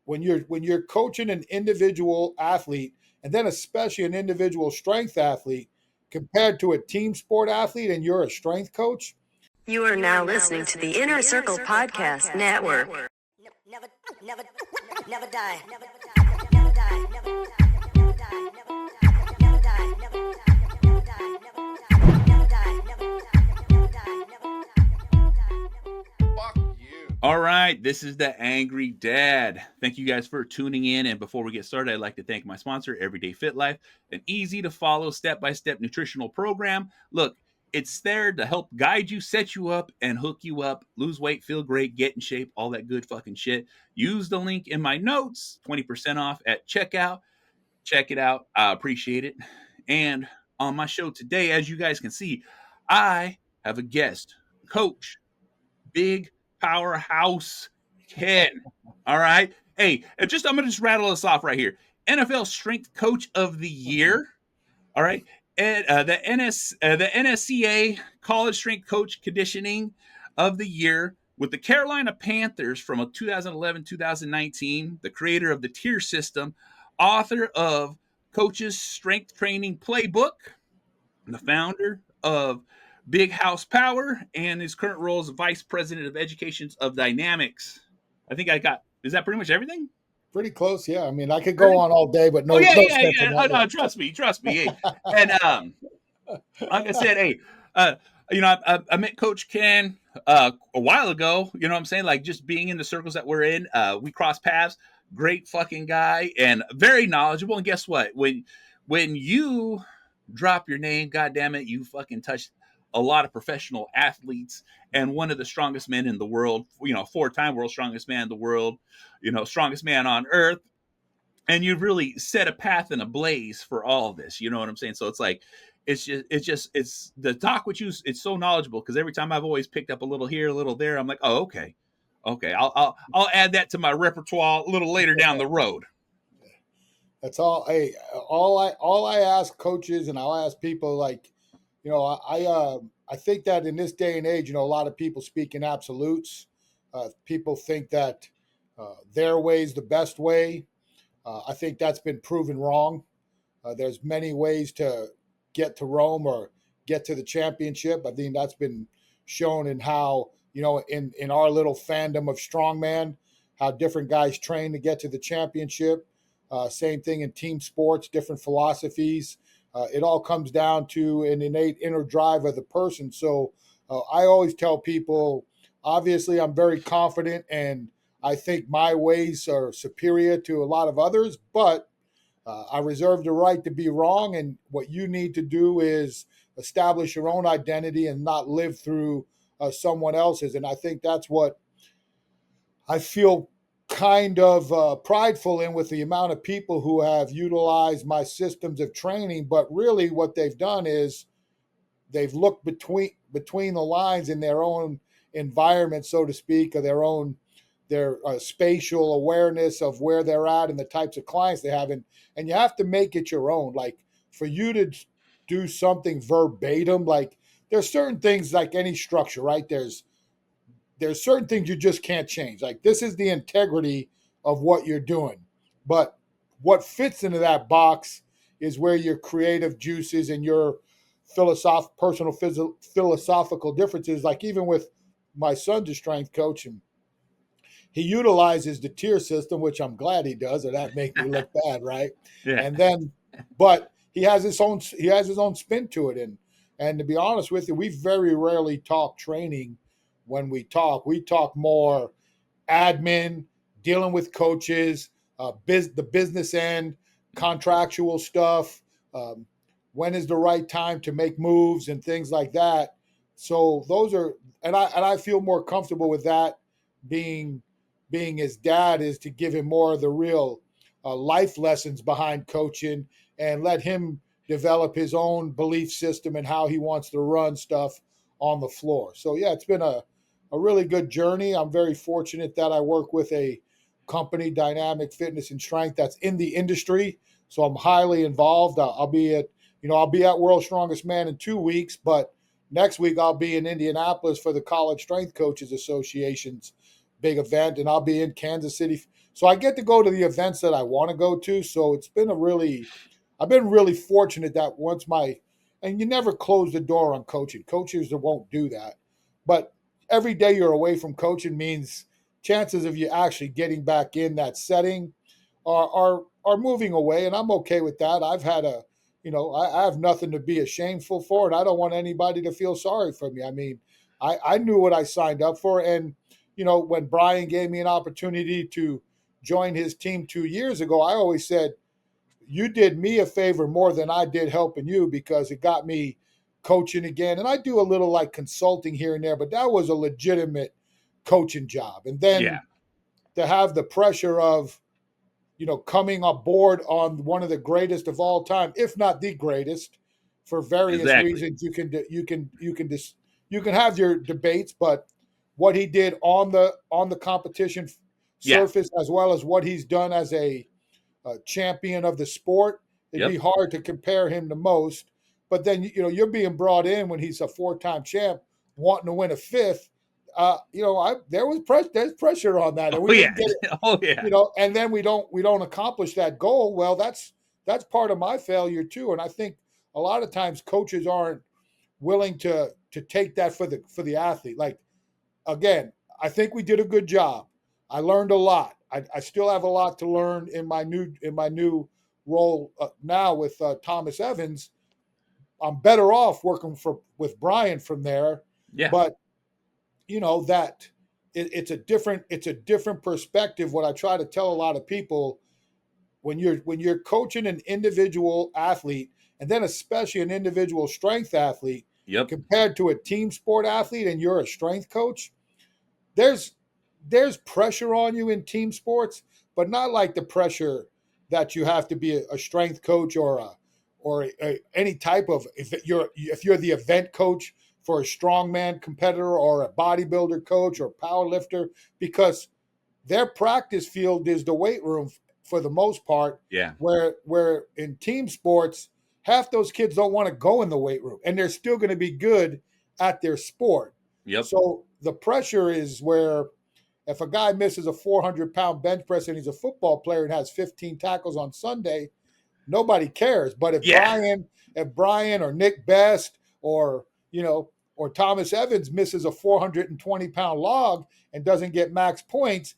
when you're coaching an individual athlete, and then especially an individual strength athlete, compared to a team sport athlete, and you're a strength coach. You are now listening to the Inner Circle Podcast Network. Never, never, never die. Never die. Never die. Never die. Never die. Never die. Never die. Never die. Never die. Never die. Never die. Fuck you. All right, this is the Angry Dad. Thank you guys for tuning in. And before we get started, I'd like to thank my sponsor, Everyday Fit Life, an easy to follow step-by-step nutritional program. Look, it's there to help guide you, set you up, and hook you up. Lose weight, feel great, get in shape, all that good fucking shit. Use the link in my notes, 20% off at checkout. Check it out. I appreciate it. And on my show today, as you guys can see, I have a guest, Coach Big Powerhouse Kenn. All right. Hey, I'm going to just rattle this off right here. NFL Strength Coach of the Year. All right. And the NSCA College Strength Coach Conditioning of the Year with the Carolina Panthers from 2011-2019, the creator of the tier system, author of Coach's Strength Training Playbook, the founder of Big House Power, and his current role as Vice President of Education of Dynamics. I think is that pretty much everything? Pretty close, yeah. I mean, I could go on all day, but no. Yeah. No, trust me. Hey. And like I said, hey, I met Coach Kenn a while ago. You know what I'm saying? Like just being in the circles that we're in, we cross paths. Great fucking guy and very knowledgeable. And guess what? When you drop your name, goddamn it, you fucking touched a lot of professional athletes and one of the strongest men in the world, 4-time world strongest man in the world, strongest man on earth. And you've really set a path and a blaze for all of this. You know what I'm saying? So it's like, it's the talk with you. It's so knowledgeable because every time I've always picked up a little here, a little there. I'm like, oh, okay. I'll add that to my repertoire a little later down the road. That's all. Hey, all I ask coaches, and I'll ask people like, I think that in this day and age, a lot of people speak in absolutes. People think that their way is the best way. I think that's been proven wrong. There's many ways to get to Rome or get to the championship. I think that's been shown in how, in our little fandom of strongman, how different guys train to get to the championship. Same thing in team sports, different philosophies. It all comes down to an innate inner drive of the person. So I always tell people, obviously, I'm very confident and I think my ways are superior to a lot of others, but I reserve the right to be wrong. And what you need to do is establish your own identity and not live through someone else's. And I think that's what I feel kind of prideful in with the amount of people who have utilized my systems of training. But really what they've done is they've looked between the lines in their own environment, so to speak, or their spatial awareness of where they're at and the types of clients they have. And you have to make it your own. Like for you to do something verbatim, like there's certain things like any structure, right? There's certain things you just can't change. Like this is the integrity of what you're doing. But what fits into that box is where your creative juices and your personal philosophical differences, like even with my son's a strength coach and he utilizes the tier system, which I'm glad he does, or that make me look bad, right? Yeah. And then, but he has his own spin to it. And to be honest with you, we very rarely talk training. When we talk more admin, dealing with coaches, the business end, contractual stuff, when is the right time to make moves and things like that. So those are, and I feel more comfortable with that being his dad, is to give him more of the real life lessons behind coaching and let him develop his own belief system and how he wants to run stuff on the floor. So yeah, it's been a really good journey. I'm very fortunate that I work with a company, Dynamic Fitness and Strength, that's in the industry. So I'm highly involved. I'll be at World's Strongest Man in 2 weeks, but next week I'll be in Indianapolis for the College Strength Coaches Association's big event, and I'll be in Kansas City So I get to go to the events that I want to go to. So I've been really fortunate that and you never close the door on coaching. Coaches that won't do that. But every day you're away from coaching means chances of you actually getting back in that setting are moving away, and I'm okay with that. I have nothing to be ashameful for, and I don't want anybody to feel sorry for me. I mean, I knew what I signed up for, and when Brian gave me an opportunity to join his team 2 years ago, I always said, you did me a favor more than I did helping you because it got me coaching again. And I do a little like consulting here and there, but that was a legitimate coaching job. And Yeah. then to have the pressure of, coming aboard on one of the greatest of all time, if not the greatest, for various Exactly. reasons. You can have your debates, but what he did on the competition Yeah. surface, as well as what he's done as a champion of the sport, it'd be Yep. hard to compare him to most. But then you're being brought in when he's a 4-time champ, wanting to win a fifth. There's pressure on that, and Oh we yeah. didn't get it. Oh yeah. And then we don't accomplish that goal. Well, that's part of my failure too. And I think a lot of times coaches aren't willing to take that for the athlete. Like, again, I think we did a good job. I learned a lot. I still have a lot to learn in my new role now with Thomas Evans. I'm better off working with Brian from there, Yeah. but that it's a different perspective. What I try to tell a lot of people, when you're coaching an individual athlete, and then especially an individual strength athlete, Yep. compared to a team sport athlete, and you're a strength coach, there's pressure on you in team sports, but not like the pressure that you have to be a strength coach any type of, if you're the event coach for a strongman competitor or a bodybuilder coach or power lifter, because their practice field is the weight room for the most part. Yeah. Where in team sports, half those kids don't want to go in the weight room, and they're still going to be good at their sport. Yep. So the pressure is where, if a guy misses a 400-pound bench press and he's a football player and has 15 tackles on Sunday, nobody cares. But Yeah. if Brian or Nick Best or Thomas Evans misses a 420-pound log and doesn't get max points,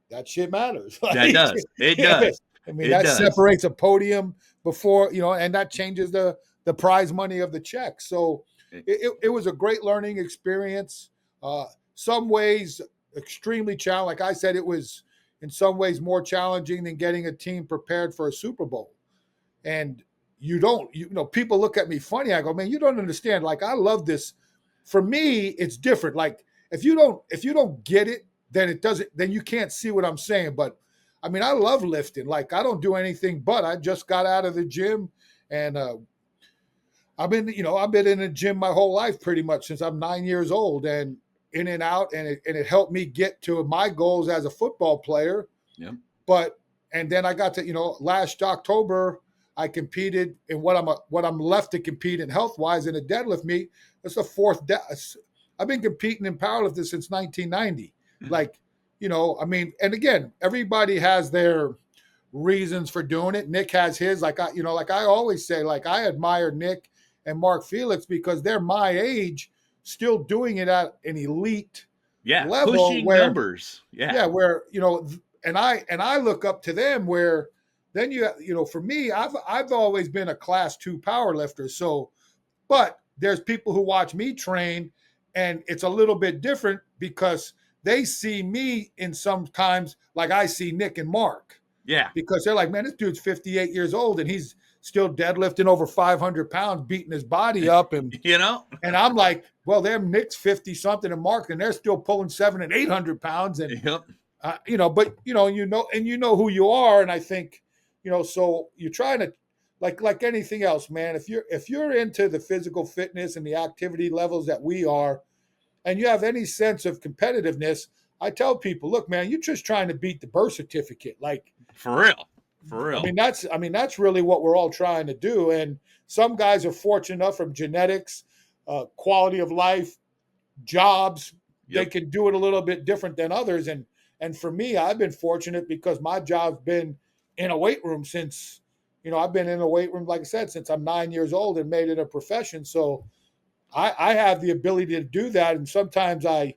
that shit matters. That does. It does. I mean, It that does. separates a podium before, and that changes the prize money of the check. So it was a great learning experience. Some ways extremely challenging. Like I said, it was in some ways more challenging than getting a team prepared for a Super Bowl. And people look at me funny. I go, man, you don't understand. Like, I love this. For me, it's different. Like, if you don't get it, then you can't see what I'm saying. But I mean, I love lifting. Like, I don't do anything but I just got out of the gym, and I've been in the gym my whole life, pretty much since I'm 9 years old, and in and out, and it helped me get to my goals as a football player. Yep. And then I got to, last October, I competed in what I'm left to compete in health wise in a deadlift meet. That's the fourth. I've been competing in powerlifting since 1990. Like, I mean, and again, everybody has their reasons for doing it. Nick has his. Like I always say, like, I admire Nick and Mark Felix because they're my age, still doing it at an elite level, pushing where numbers. where and I look up to them, where then for me, I've always been a class 2 power lifter. So, but there's people who watch me train, and it's a little bit different because they see me in sometimes like I see Nick and Mark. Yeah. Because they're like, man, this dude's 58 years old and he's still deadlifting over 500 pounds, beating his body up. And, and I'm like, well, they're Nick's 50 something and Mark, and they're still pulling 700 and 800 pounds. And, Yep. but you know who you are. And I think, so you're trying to, like anything else, man, if you're into the physical fitness and the activity levels that we are, and you have any sense of competitiveness, I tell people, look, man, you're just trying to beat the birth certificate. Like, for real. I mean, that's really what we're all trying to do. And some guys are fortunate enough from genetics, quality of life, jobs. Yep. They can do it a little bit different than others. And And for me, I've been fortunate because my job's been in a weight room since, I've been in a weight room, like I said, since I'm 9 years old and made it a profession. So I have the ability to do that. And sometimes I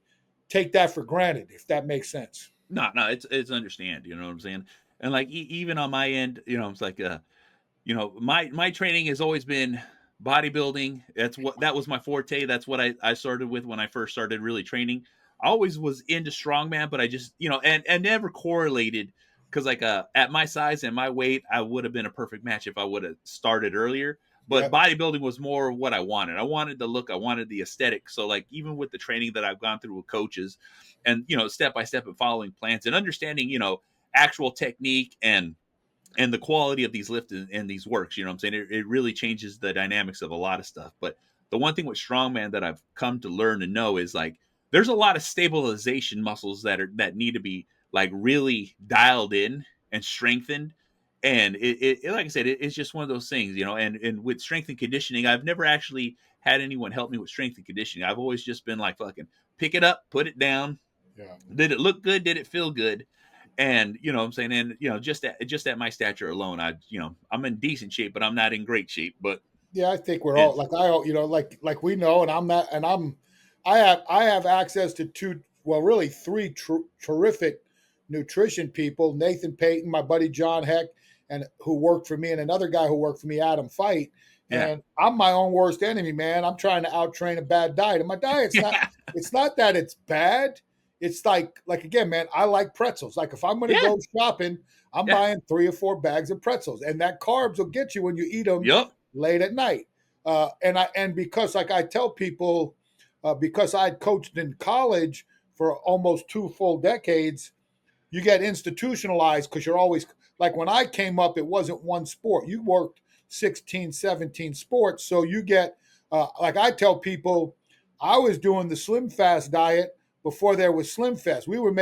take that for granted, if that makes sense. No, it's understand. You know what I'm saying? And like even on my end, it's like my training has always been bodybuilding. That was my forte. That's what I started with when I first started really training. I always was into strongman, but I just and never correlated because like at my size and my weight, I would have been a perfect match if I would have started earlier. But Yep. bodybuilding was more what I wanted. I wanted the look, I wanted the aesthetic. So like even with the training that I've gone through with coaches, and step by step and following plans and understanding actual technique and the quality of these lifts and these works, I'm saying? It really changes the dynamics of a lot of stuff. But the one thing with strongman that I've come to learn and know is like there's a lot of stabilization muscles that need to be like really dialed in and strengthened. And like I said, it's just one of those things, and with strength and conditioning, I've never actually had anyone help me with strength and conditioning. I've always just been like, fucking pick it up, put it down. Yeah. Did it look good? Did it feel good? And what I'm saying, and just at my stature alone, I'm in decent shape, but I'm not in great shape. But Yeah, I think we're all it's like like we know, and I'm not, and I have access to two, well, really three terrific nutrition people: Nathan Payton, my buddy John Heck, and who worked for me, and another guy who worked for me, Adam Fight. yeah, And I'm my own worst enemy, man. I'm trying to out train a bad diet, and my diet's not. yeah, It's not that it's bad. It's like again, man. I like pretzels. Like if I'm going to yeah, go shopping, I'm yeah, buying 3 or 4 bags of pretzels, and that carbs will get you when you eat them yep, late at night. And because like I tell people, because I'd coached in college for almost 2 full decades, you get institutionalized because you're always like when I came up, it wasn't one sport. You worked 16, 17 sports. So you get like I tell people, I was doing the Slim Fast diet before there was Slim Fast. We were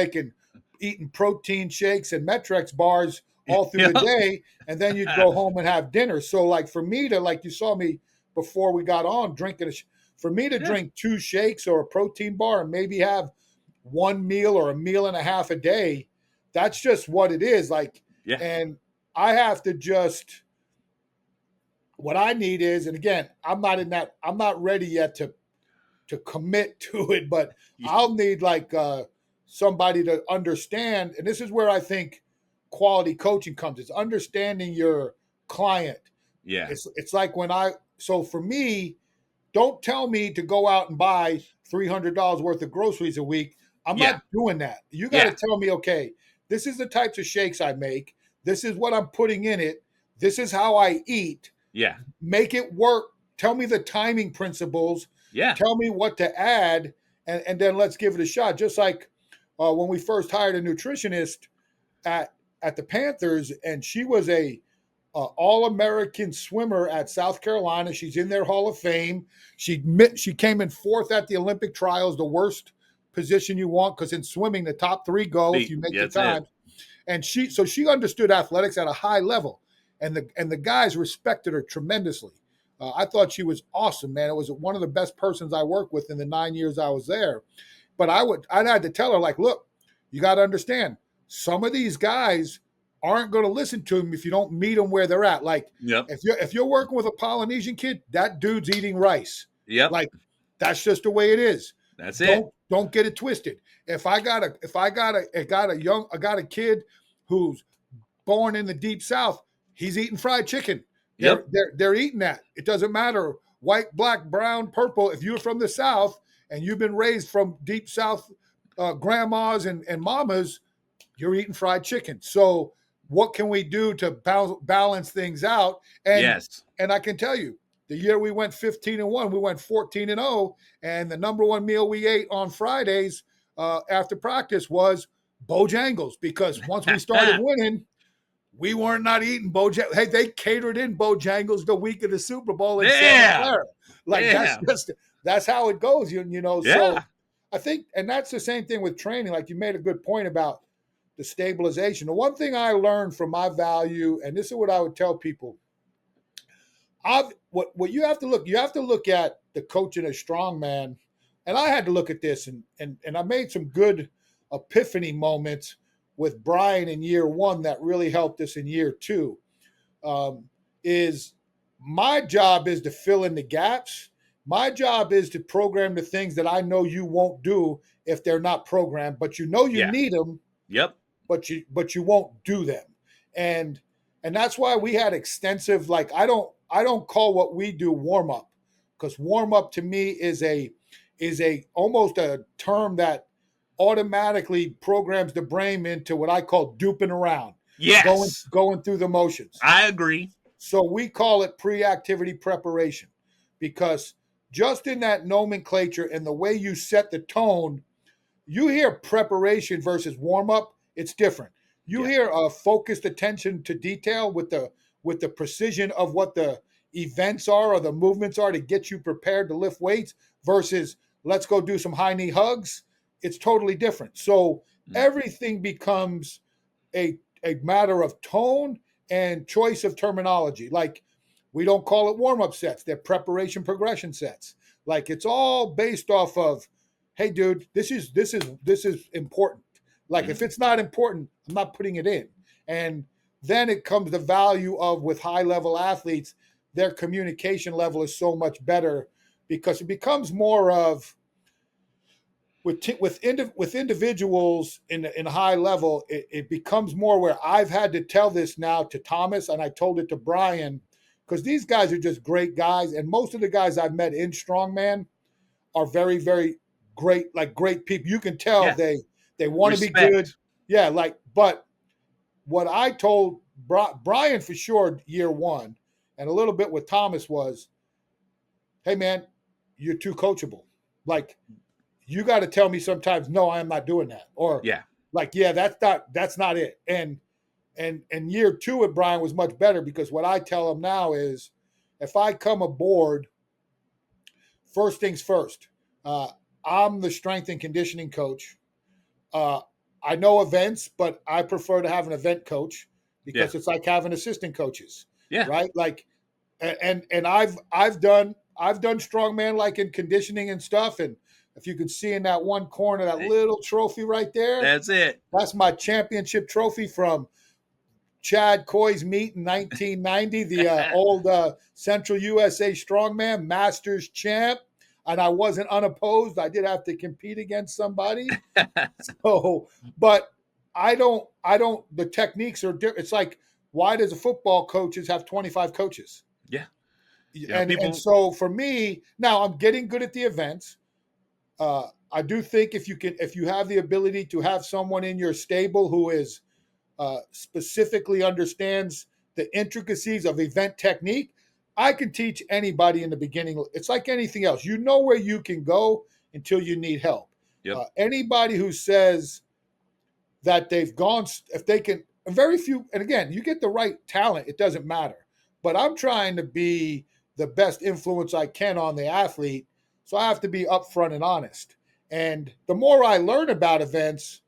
eating protein shakes and Metrex bars all through the yep, day, and then you'd go home and have dinner. So like for me to like you saw me before we got on drinking for me to yeah, drink 2 shakes or a protein bar and maybe have one meal or a meal and a half a day, that's just what it is. Like, yeah, and I have to just what I need is, and again, I'm not ready yet to commit to it, but I'll need like somebody to understand. And this is where I think quality coaching comes. It's understanding your client. yeah, It's like so for me, don't tell me to go out and buy $300 worth of groceries a week. I'm yeah, not doing that. You got to yeah, tell me, okay, this is the types of shakes I make. This is what I'm putting in it. This is how I eat. yeah, Make it work. Tell me the timing principles. yeah, Tell me what to add, and then let's give it a shot. Just like when we first hired a nutritionist at at the Panthers, and she was a All-American swimmer at South Carolina. She's in their Hall of Fame. She came in fourth at the Olympic trials, the worst position you want because in swimming the top three go if you make yeah, the that's it. time. And she understood athletics at a high level, and the guys respected her tremendously. I thought she was awesome, man. It was one of the best persons I worked with in the 9 years I was there. But I'd had to tell her like, look, you got to understand, some of these guys aren't going to listen to them if you don't meet them where they're at. Like Yep, if you're working with a Polynesian kid, that dude's eating rice. yep, Like that's just the way it is. that's it. Don't get it twisted. If I got a kid who's born in the deep south, he's eating fried chicken. They're Yep, they're they're eating that. It doesn't matter white, black, brown, purple. If you're from the south and you've been raised from deep south grandmas and mamas, you're eating fried chicken. So what can we do to balance things out? yes, And I can tell you, the year we went 15-1, we went 14-0, and the number one meal we ate on Fridays after practice was Bojangles because once we started winning, we weren't not eating Bojangles. Hey, they catered in Bojangles the week of the Super Bowl in Santa damn, Clara. Like damn, that's how it goes. So yeah, I think, and that's the same thing with training. Like you made a good point about the stabilization. The one thing I learned from my value, and this is what I would tell people, what you have to look at the coaching a strong man, and I had to look at this and I made some good epiphany moments with Brian in year one that really helped us in year two. Is my job is to fill in the gaps. My job is to program the things that I know you won't do if they're not programmed, but you know you Yeah. need them, Yep. but you won't do them. And that's why we had extensive, like, I don't call what we do warm up, because warm up to me is a almost a term that automatically programs the brain into what I call duping around, Yes. going through the motions. I agree. So we call it pre-activity preparation, because just in that nomenclature and the way you set the tone, you hear preparation versus warm up, it's different. You Yeah. hear a focused attention to detail with the precision of what the events are or the movements are to get you prepared to lift weights versus let's go do some high knee hugs. It's totally different. So everything becomes a matter of tone and choice of terminology. Like, we don't call it warm-up sets, they're preparation progression sets. Like, it's all based off of, hey dude, this is important. Like, if it's not important, I'm not putting it in. And then it comes the value of, with high level athletes, their communication level is so much better, because it becomes more of, with individuals in high level, it becomes more where I've had to tell this now to Thomas, and I told it to Brian, because these guys are just great guys, and most of the guys I've met in strongman are very, very great, like great people. You can tell Yeah. they want to be Respect. good. Yeah, like, but what I told Brian for sure year one, and a little bit with Thomas, was, hey man, you're too coachable. Like, you got to tell me sometimes, no, I am not doing that. Or Yeah. like, yeah, that's not it. And year two with Brian was much better, because what I tell him now is, if I come aboard, first things first, I'm the strength and conditioning coach. I know events, but I prefer to have an event coach, because it's like having assistant coaches, Yeah. right? Like, and I've done strongman, like in conditioning and stuff. And if you can see in that one corner, that little trophy right there, That's it. that's my championship trophy from Chad Coy's meet in 1990, the old Central USA Strongman Masters champ. And I wasn't unopposed. I did have to compete against somebody. So, but the techniques are different. It's like, why does a football coaches have 25 coaches? Yeah. And so for me, now I'm getting good at the events. I do think if you have the ability to have someone in your stable who is specifically understands the intricacies of event technique, I can teach anybody in the beginning. It's like anything else. You know where you can go until you need help. Yep. Anybody who says that they've gone, if they can, very few, and again, you get the right talent, it doesn't matter. But I'm trying to be the best influence I can on the athlete, so I have to be upfront and honest. And the more I learn about events,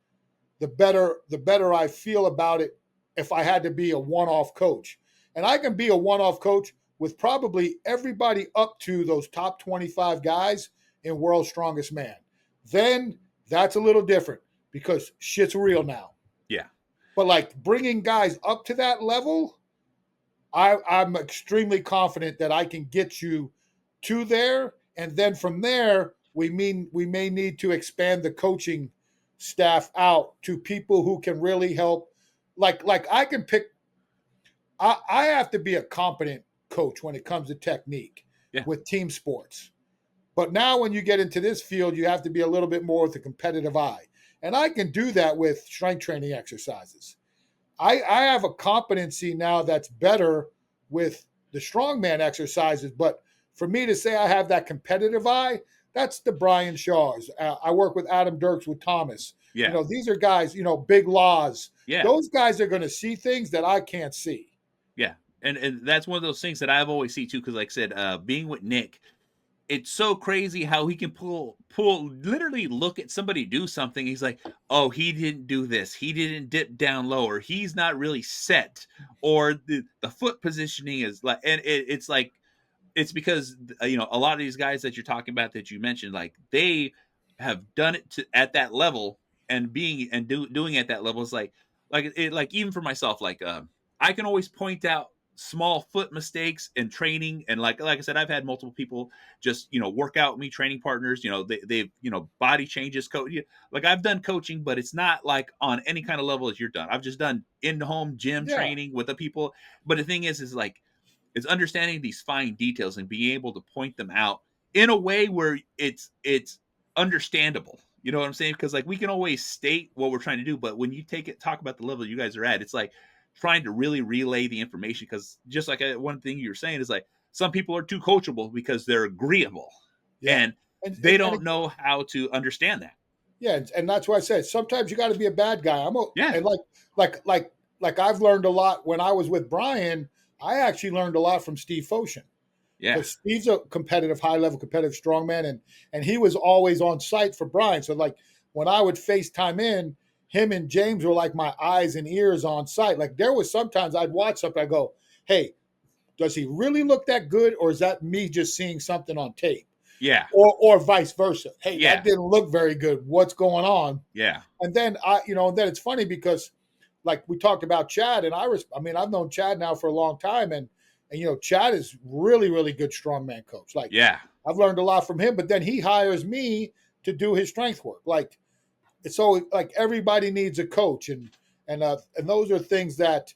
the better I feel about it if I had to be a one-off coach. And I can be a one-off coach with probably everybody up to those top 25 guys in World's Strongest Man. Then that's a little different, because shit's real now. Yeah. But like, bringing guys up to that level, I'm extremely confident that I can get you to there. And then from there, we may need to expand the coaching staff out to people who can really help. Like I can pick, I have to be a competent coach when it comes to technique with team sports. But now when you get into this field, you have to be a little bit more with a competitive eye. And I can do that with strength training exercises. I have a competency now that's better with the strongman exercises. But for me to say I have that competitive eye, that's the Brian Shaws. I work with Adam Dirks, with Thomas. Yeah. You know, these are guys, Big Laws. Yeah. Those guys are going to see things that I can't see. Yeah. And that's one of those things that I've always seen too, because like I said, being with Nick, it's so crazy how he can pull literally look at somebody do something. He's like, oh, he didn't do this. He didn't dip down lower. He's not really set, or the foot positioning is like, and it's like, it's because, a lot of these guys that you're talking about that you mentioned, like, they have done it at that level, and doing at that level is like even for myself, I can always point out small foot mistakes and training, and like I said, I've had multiple people just work out with me, training partners, they've body changes, like I've done coaching, but it's not like on any kind of level as you're done. I've just done in-home gym Yeah. training with the people. But the thing is like it's understanding these fine details and being able to point them out in a way where it's understandable. You know what I'm saying? Because like we can always state what we're trying to do, but when you talk about the level you guys are at, it's like trying to really relay the information. Because just like one thing you were saying is like some people are too coachable because they're agreeable, Yeah. and And, they and don't know how to understand that. yeah, and that's why I said sometimes you got to be a bad guy. Yeah, And like I've learned a lot when I was with Brian. I actually learned a lot from Steve Foshin yeah, because Steve's a competitive, high level competitive strongman, and he was always on site for Brian. So like when I would FaceTime in, him and James were like my eyes and ears on site. Like there was sometimes I'd watch something, I go, hey, does he really look that good, or is that me just seeing something on tape? yeah, Or vice versa. Hey, that yeah, didn't look very good. What's going on? yeah, And then then it's funny because like we talked about Chad, and I mean, I've known Chad now for a long time, and Chad is really, really good strongman coach. Like yeah, I've learned a lot from him, but then he hires me to do his strength work. Like it's so like everybody needs a coach, and those are things that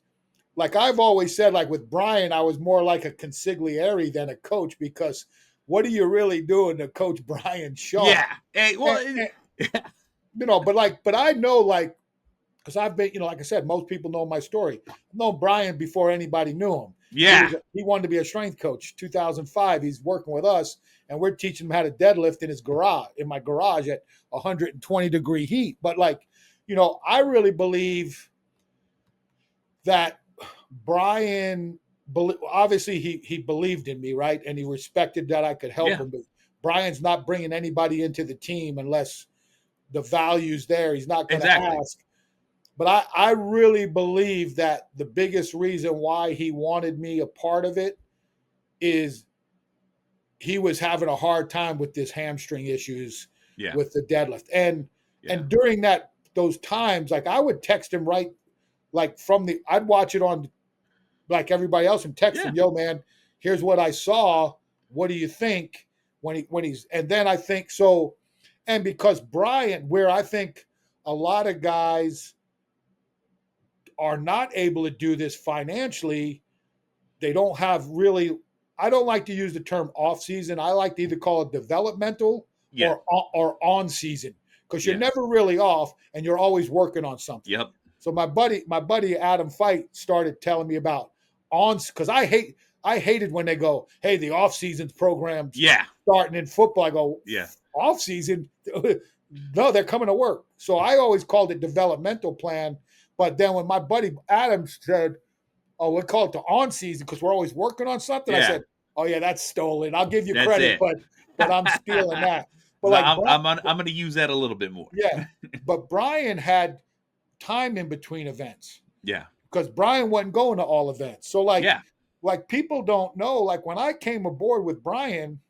like I've always said, like with Brian, I was more like a consigliere than a coach because what are you really doing to coach Brian Shaw? yeah. Hey, And, well, and, but I know like because I've been, like I said, most people know my story. I've known Brian before anybody knew him. yeah, He wanted to be a strength coach. 2005, he's working with us, and we're teaching him how to deadlift in my garage at 120-degree heat. But like, I really believe that Brian, obviously he believed in me, right, and he respected that I could help yeah, him. But Brian's not bringing anybody into the team unless the value's there. He's not going to exactly. ask. But I really believe that the biggest reason why he wanted me a part of it is he was having a hard time with this hamstring issues Yeah, with the deadlift. And yeah, and during those times, like I would text him right like I'd watch it on like everybody else and text yeah, him, yo man, here's what I saw. What do you think when he's and then I think so and because Brian, where I think a lot of guys are not able to do this financially, they don't have really. I don't like to use the term off season. I like to either call it developmental yeah, or on season because you're yeah, never really off and you're always working on something. yep, So my buddy Adam Fight started telling me about on because I hated when they go, hey, the off season's programs yeah, starting in football. I go, yeah, off season? No, they're coming to work. So I always called it developmental plan. But then when my buddy Adam said, oh, we call it the on season because we're always working on something, I yeah. said, oh yeah, that's stolen. I'll give you That's credit, it. but I'm stealing that. But So like I'm going to use that a little bit more. yeah, but Brian had time in between events Yeah, because Brian wasn't going to all events. So yeah, like people don't know, like when I came aboard with Brian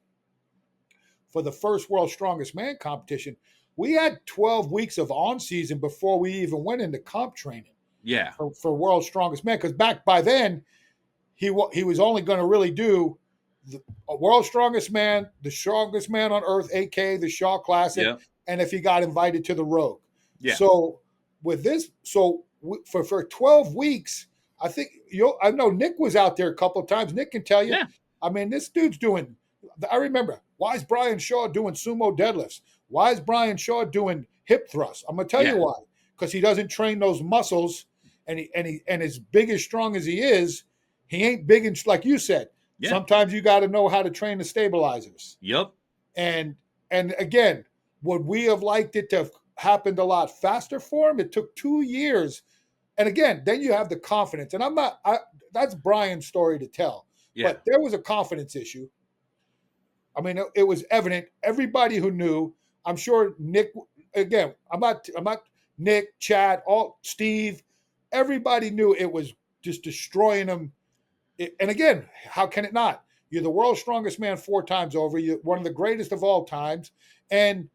for the first World's Strongest Man competition, we had 12 weeks of on season before we even went into comp training yeah, for World's Strongest Man. Because back by then, he was only going to really do the World's Strongest Man, the strongest man on earth, aka the Shaw Classic, yep, and if he got invited to the Rogue. yeah, So with this, for 12 weeks, I think I know Nick was out there a couple of times. Nick can tell you. yeah, I mean, this dude's doing. I remember why is Brian Shaw doing sumo deadlifts? Why is Brian Shaw doing hip thrusts? I'm gonna tell you yeah, why. Because he doesn't train those muscles, and as big as strong as he is, he ain't big and like you said. yeah, Sometimes you got to know how to train the stabilizers. yep, And again, would we have liked it to have happened a lot faster for him? It took 2 years. And again, then you have the confidence. And that's Brian's story to tell. yeah, But there was a confidence issue. I mean, it was evident. Everybody who knew, I'm sure Nick, again, I'm not Nick, Chad, Steve, everybody knew it was just destroying him. And again, how can it not? You're the world's strongest man 4 times over. You're one of the greatest of all times. And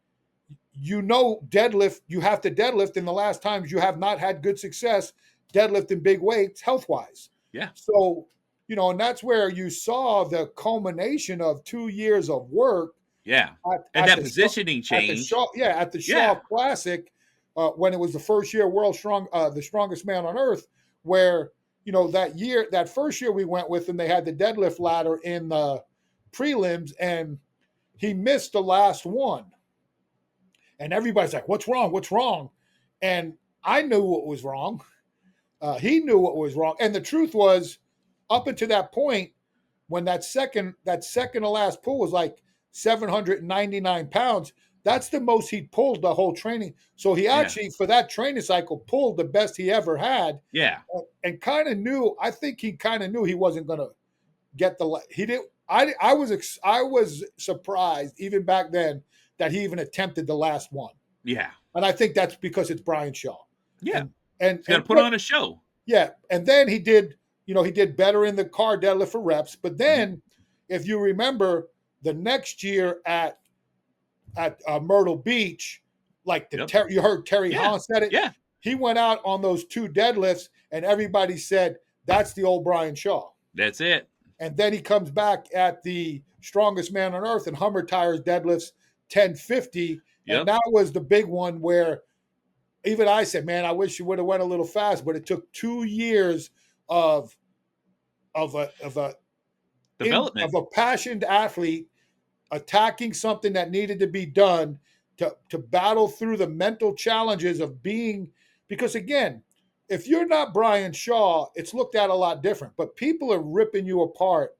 deadlift, you have to deadlift in the last times you have not had good success deadlifting big weights health wise. Yeah. So, and that's where you saw the culmination of 2 years of work Yeah. at, And at that the positioning change. at the Shaw Classic, when it was the first year the strongest man on earth, where that first year we went with him, they had the deadlift ladder in the prelims, and he missed the last one, and everybody's like, "What's wrong? What's wrong?" And I knew what was wrong. He knew what was wrong, and the truth was, up until that point, when that second to last pull was like 799 pounds, that's the most he pulled the whole training. So he actually, for that training cycle, pulled the best he ever had. Yeah. And kind of knew, I think he kind of knew he wasn't going to get he didn't. I was surprised even back then that he even attempted the last one. Yeah. And I think that's because it's Brian Shaw. Yeah. And he's got to put on a show. Yeah. And then he did better in the car deadlift for reps. But then, if you remember, the next year at Myrtle Beach, like you heard Terry Holland said it. Yeah. He went out on those 2 deadlifts, and everybody said, that's the old Brian Shaw. That's it. And then he comes back at the strongest man on earth, and Hummer Tires deadlifts 1050. Yep. And that was the big one where even I said, man, I wish you would have went a little fast, but it took 2 years of a development of a passionate athlete attacking something that needed to be done to battle through the mental challenges of being, because again, if you're not Brian Shaw, it's looked at a lot different, but people are ripping you apart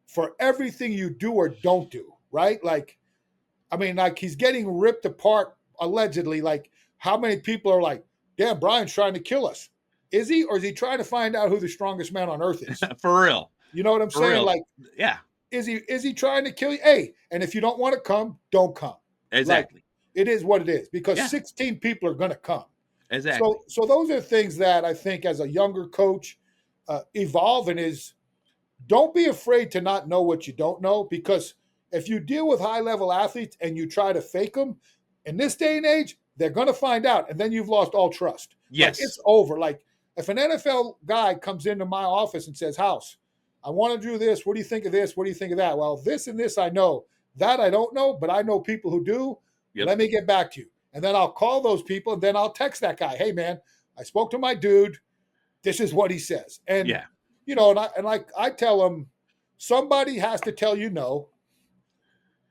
for everything you do or don't do, right? Like, I mean, like, he's getting ripped apart allegedly. Like, how many people are like, damn, Brian's trying to kill us? Is he, or is he trying to find out who the strongest man on earth is? For real. You know what I'm saying? Real. Like, yeah. Is he trying to kill you? Hey, and if you don't want to come, don't come. Exactly. Like, it is what it is, because 16 people are going to come. Exactly. So those are things that I think as a younger coach, evolving is, don't be afraid to not know what you don't know, because if you deal with high-level athletes and you try to fake them, in this day and age, they're going to find out, and then you've lost all trust. Yes. Like, it's over. Like, if an NFL guy comes into my office and says, House, I want to do this. What do you think of this? What do you think of that? Well, this and this I know. That I don't know, but I know people who do. Yep. Let me get back to you. And then I'll call those people, and then I'll text that guy. Hey, man, I spoke to my dude. This is what he says. And, I tell him, somebody has to tell you no,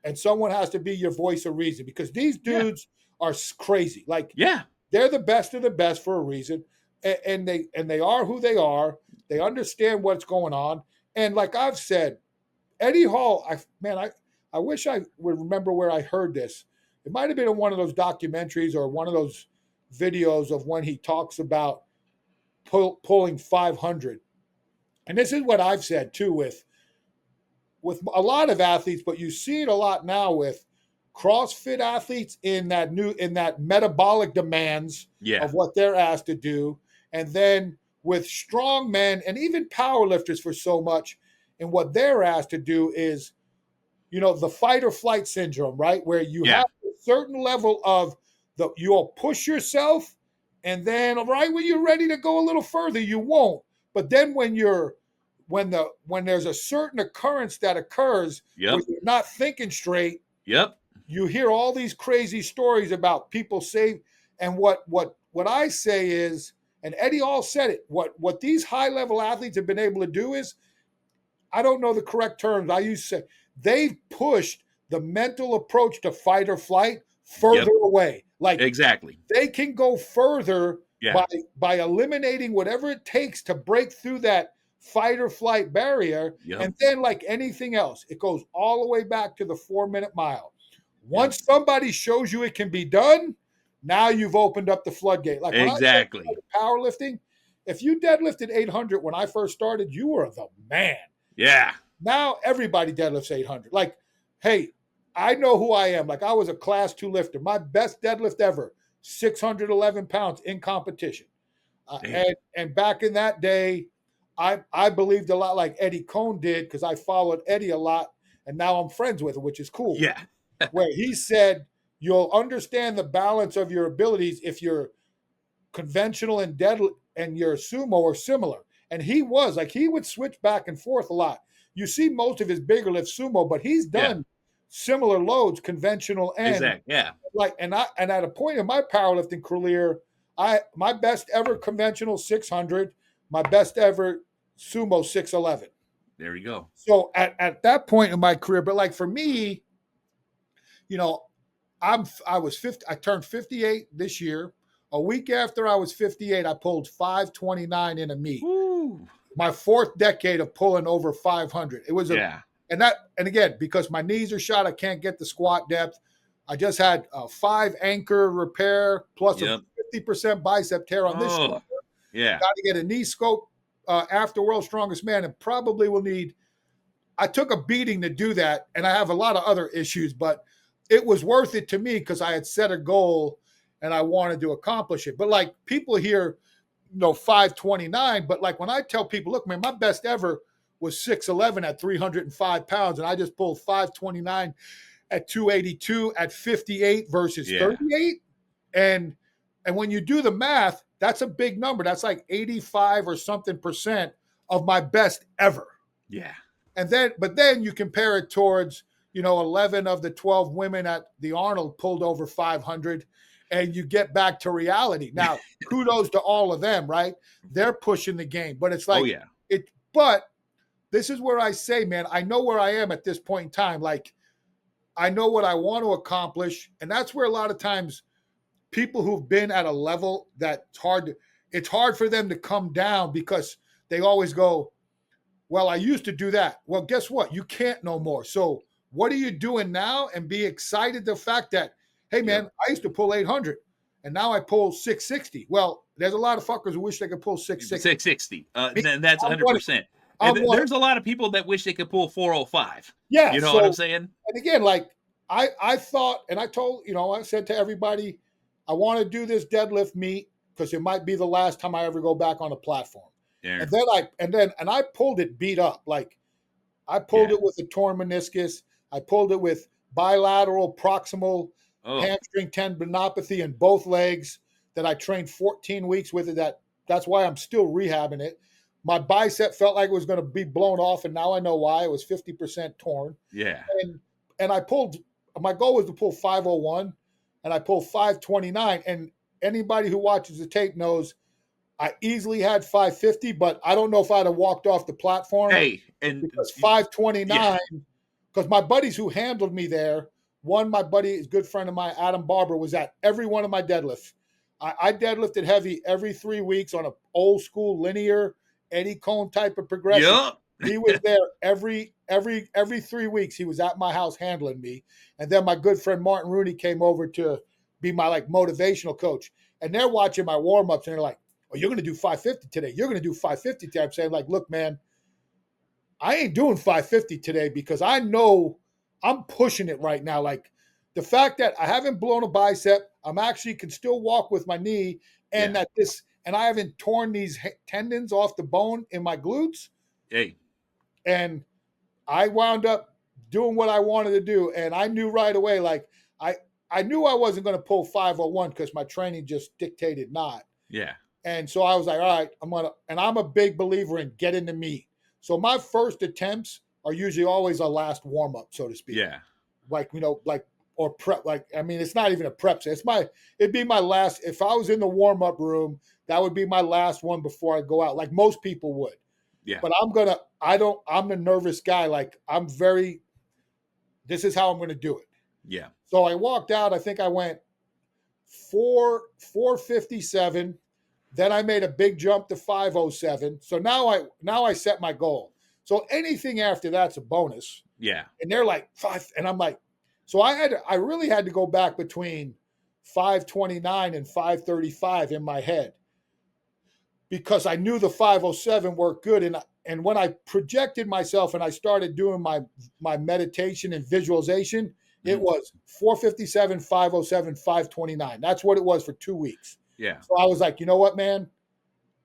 and someone has to be your voice of reason, because these dudes are crazy. Like, they're the best of the best for a reason, and they are who they are. They understand what's going on. And like I've said, Eddie Hall, I wish I would remember where I heard this. It might have been in one of those documentaries or one of those videos of when he talks about pulling 500. And this is what I've said too with a lot of athletes, but you see it a lot now with CrossFit athletes in that metabolic demands of what they're asked to do. And then with strong men and even powerlifters for so much, and what they're asked to do is, the fight or flight syndrome, right? Where you have a certain level of you'll push yourself, and then right when you're ready to go a little further, you won't. But then when there's a certain occurrence that occurs where you're not thinking straight, you hear all these crazy stories about people say, and what I say is, and Eddie Hall said it, what these high-level athletes have been able to do is, I don't know the correct terms, I used to say, they've pushed the mental approach to fight or flight further away. Like, exactly, they can go further by eliminating whatever it takes to break through that fight or flight barrier. And then, like anything else, it goes all the way back to the 4-minute mile. Once somebody shows you it can be done, now you've opened up the floodgate. Like, exactly, powerlifting, if you deadlifted 800 when I first started, you were the man. Yeah. Now everybody deadlifts 800. Like, hey, I know who I am. Like, I was a class 2 lifter. My best deadlift ever, 611 pounds in competition. And back in that day, I believed a lot like Eddie Cohn did, because I followed Eddie a lot, and now I'm friends with him, which is cool. Yeah. Where he said, you'll understand the balance of your abilities if you're conventional and dead and your sumo are similar. And he was like, he would switch back and forth a lot. You see most of his bigger lift sumo, but he's Yeah. done similar loads, conventional and Exactly. Yeah. like, and at a point in my powerlifting career, my best ever conventional 600, my best ever sumo 611. There you go. So at that point in my career, but like for me, you know, I was 50, I turned 58 this year. A week after I was 58, I pulled 529 in a meet. Woo. My fourth decade of pulling over 500. It was Yeah. and again, because my knees are shot, I can't get the squat depth. I just had a 5 anchor repair plus Yep. a 50% bicep tear on this shoulder. Yeah. Got to get a knee scope after World's Strongest Man, and probably will need. I took a beating to do that, and I have a lot of other issues, but it was worth it to me because I had set a goal and I wanted to accomplish it. But like people here, 529, but like when I tell people, look, man, my best ever was 6'11 at 305 pounds, and I just pulled 529 at 282 at 58 versus 38. And when you do the math, that's a big number. That's like 85 or something percent of my best ever. Yeah. But then you compare it towards, 11 of the 12 women at the Arnold pulled over 500, and you get back to reality. Now, kudos to all of them, right? They're pushing the game, but it's like, but this is where I say, man, I know where I am at this point in time. Like, I know what I want to accomplish. And that's where a lot of times people who've been at a level that's hard, it's hard for them to come down because they always go, well, I used to do that. Well, guess what? You can't no more. So what are you doing now? And be excited the fact that, hey, man, I used to pull 800 and now I pull 660. Well, there's a lot of fuckers who wish they could pull 660. 660. That's 100%. There's a lot of people that wish they could pull 405. Yeah. You know what I'm saying? And again, like I thought, and I told, I said to everybody, I want to do this deadlift meet because it might be the last time I ever go back on a platform. Yeah. And then I pulled it beat up. Like I pulled it with a torn meniscus. I pulled it with bilateral proximal hamstring tendinopathy in both legs that I trained 14 weeks with it. That's why I'm still rehabbing it. My bicep felt like it was going to be blown off, and now I know why. It was 50% torn. Yeah. And I pulled, my goal was to pull 501, and I pulled 529. And anybody who watches the tape knows I easily had 550, but I don't know if I'd have walked off the platform. Hey, and because 529, because my buddies who handled me there, my buddy, is a good friend of mine, Adam Barber, was at every one of my deadlifts. I deadlifted heavy every 3 weeks on an old school linear Eddie Cohn type of progression. Yep. He was there every 3 weeks. He was at my house handling me. And then my good friend Martin Rooney came over to be my like motivational coach. And they're watching my warm-ups and they're like, oh, you're going to do 550 today. You're going to do 550 today. I'm saying, like, look, man, I ain't doing 550 today because I know I'm pushing it right now. Like the fact that I haven't blown a bicep, I'm actually can still walk with my knee, and and I haven't torn these tendons off the bone in my glutes. Hey. And I wound up doing what I wanted to do. And I knew right away, like I knew I wasn't going to pull 501 because my training just dictated not. Yeah. And so I was like, all right, I'm a big believer in getting the meat. So my first attempts are usually always a last warm up, so to speak. Yeah. Like, or prep. Like, I mean, it's not even a prep. It'd be my last, if I was in the warm up room, that would be my last one before I go out, like most people would. Yeah. But I'm a nervous guy. Like this is how I'm going to do it. Yeah. So I walked out. I think I went 457. Then I made a big jump to 507. So now I set my goal. So anything after that's a bonus. Yeah. And they're like 5, and I'm like, so I really had to go back between 529 and 535 in my head because I knew the 507 worked good. And when I projected myself and I started doing my meditation and visualization, it was 457, 507, 529. That's what it was for 2 weeks. Yeah. So I was like, you know what, man?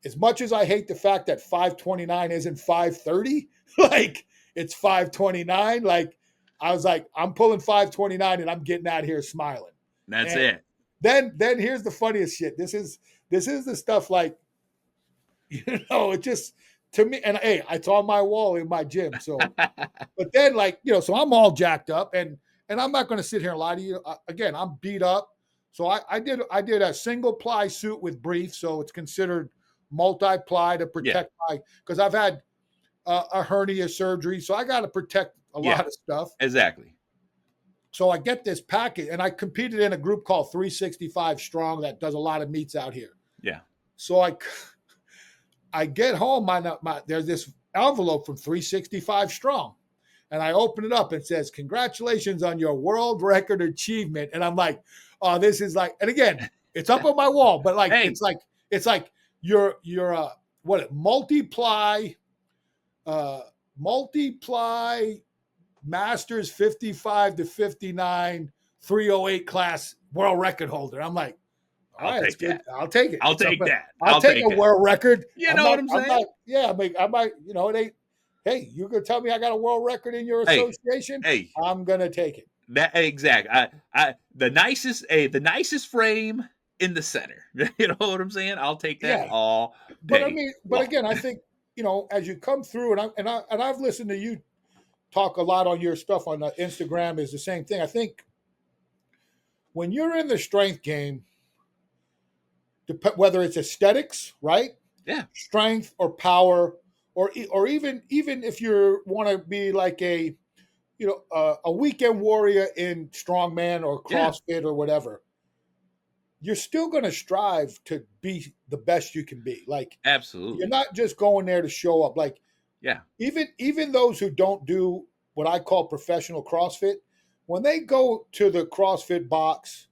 As much as I hate the fact that 529 isn't 530, like it's 529, like I was like, I'm pulling 529 and I'm getting out of here smiling. That's And it. then here's the funniest shit. This is the stuff like, it just, to me, and hey, it's on my wall in my gym. So, but then like, so I'm all jacked up, and I'm not going to sit here and lie to you. Again, I'm beat up. So I did a single ply suit with brief, so it's considered multi-ply to Yeah. protect because I've had a hernia surgery, so I got to protect a Yeah. lot of stuff. Exactly. So I get this packet, and I competed in a group called 365 Strong that does a lot of meets out here. Yeah. So I get home, there's this envelope from 365 Strong, and I open it up and it says, "Congratulations on your world record achievement." And I'm like, "Oh, this is like," and again, it's up on my wall, but like, Hey. it's like you're multiply Masters 55 to 59 308 class world record holder. I'm like, all I'll right, take that. I'll take it. I'll take that. I'll take a that. world record. You know what I'm saying? Yeah, I might, it ain't. Hey, you gonna tell me I got a world record in your association? Hey, I'm gonna take it. That exact. The nicest frame in the center. You know what I'm saying? I'll take that all day. But I mean, again, I think as you come through, and I've listened to you talk a lot on your stuff on Instagram is the same thing. I think when you're in the strength game, whether it's aesthetics, right? Yeah. Strength or power, or even if you want to be like a weekend warrior in strongman or CrossFit or whatever, you're still going to strive to be the best you can be. Like, absolutely, you're not just going there to show up. Like, even those who don't do what I call professional CrossFit, when they go to the CrossFit box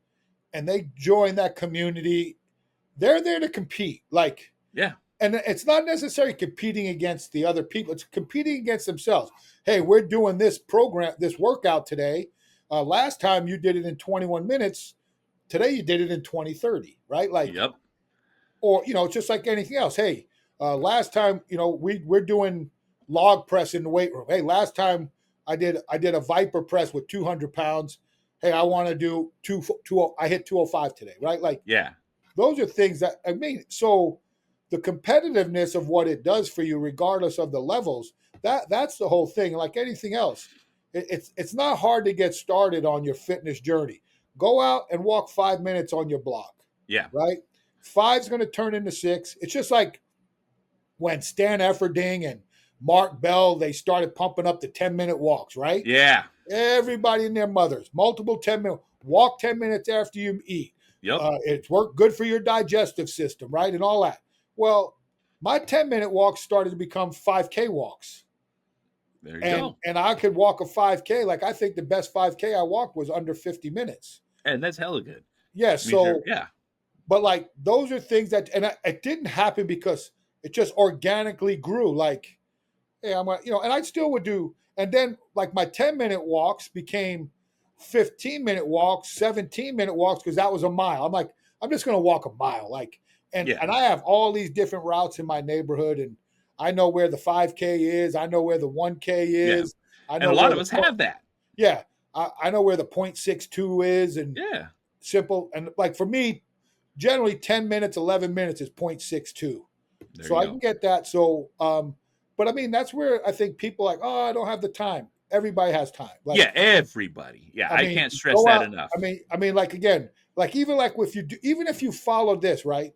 and they join that community, they're there to compete. Like, and it's not necessarily competing against the other people. It's competing against themselves. Hey, we're doing this workout today. Last time you did it in 21 minutes. Today you did it in 20-30, right? Like, or, it's just like anything else. Hey, last time, we're doing log press in the weight room. Hey, last time I did a Viper press with 200 pounds. Hey, I want to do I hit 205 today, right? Like, those are things that, so the competitiveness of what it does for you, regardless of the levels, that's the whole thing. Like anything else, it's not hard to get started on your fitness journey. Go out and walk 5 minutes on your block. Yeah. Right? 5's going to turn into 6. It's just like when Stan Efferding and Mark Bell, they started pumping up the 10-minute walks, right? Yeah. Everybody and their mothers, multiple 10-minute walk 10 minutes after you eat. Yep. It's good for your digestive system, right? And all that. Well, my 10-minute walks started to become 5K walks. There you go. And I could walk a 5K. Like, I think the best 5K I walked was under 50 minutes. And that's hella good. Yeah. But like, those are things that, and it didn't happen because it just organically grew. Like, hey, and I still would do, and then like my 10-minute walks became 15-minute walks, 17-minute walks, because that was a mile. I'm like, I'm just going to walk a mile. Like, and I have all these different routes in my neighborhood, and I know where the 5K is. I know where the 1K is. I know and a lot of us have that. Yeah. I know where the 0.62 is, and simple. And like, for me, generally 10 minutes, 11 minutes is 0.62. So I can get that. So, but I mean, that's where I think people are like, oh, I don't have the time. Everybody has time. Like, everybody. Yeah, I can't stress that enough. I mean, like, again, like, even if you follow this, right?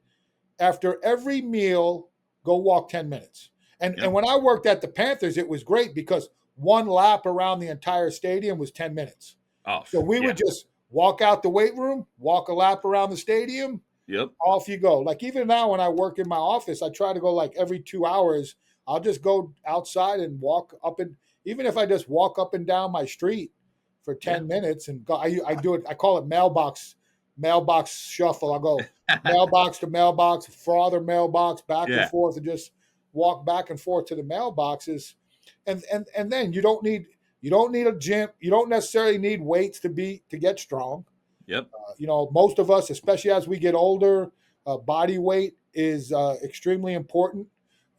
After every meal, go walk 10 minutes. And when I worked at the Panthers, it was great because one lap around the entire stadium was 10 minutes. Oh, so we would just walk out the weight room, walk a lap around the stadium. Yep. Off you go. Like, even now when I work in my office, I try to go like every 2 hours. I'll just go outside and walk up, and even if I just walk up and down my street for 10 minutes and go, I do it. I call it mailbox shuffle. I'll go mailbox to mailbox, farther mailbox, back and forth, and just walk back and forth to the mailboxes. And then you don't need a gym. You don't necessarily need weights to get strong. Yep. Most of us, especially as we get older, body weight is extremely important.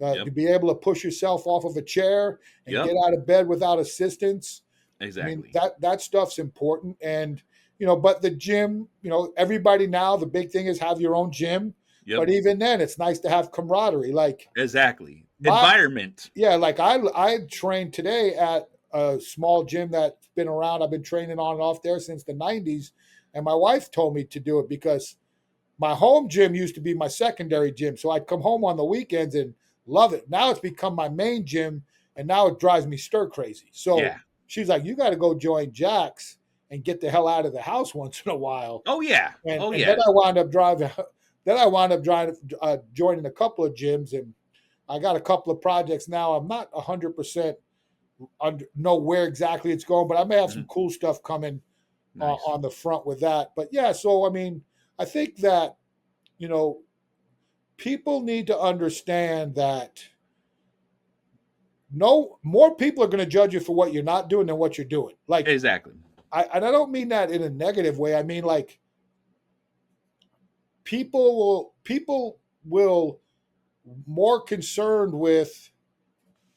To be able to push yourself off of a chair and get out of bed without assistance. Exactly. I mean, that stuff's important. And but the gym, everybody now, the big thing is have your own gym. Yep. But even then, it's nice to have camaraderie. Like Exactly. my, Environment. yeah, like I trained today at a small gym that's been around. I've been training on and off there since the 90s. And my wife told me to do it because my home gym used to be my secondary gym. So I'd come home on the weekends and love it. Now it's become my main gym, and now it drives me stir crazy. So Yeah. she's like, you got to go join Jack's and get the hell out of the house once in a while. Oh yeah. And, Oh and yeah. then I wound up driving. Then I wound up joining a couple of gyms, and I got a couple of projects now. I'm not 100% know where exactly it's going, but I may have some Mhm. cool stuff coming Nice. on the front with that. But yeah, so I mean, I think that you know people need to understand that no more people are going to judge you for what you're not doing than what you're doing. Like, Exactly. and I don't mean that in a negative way. I mean like people will more concerned with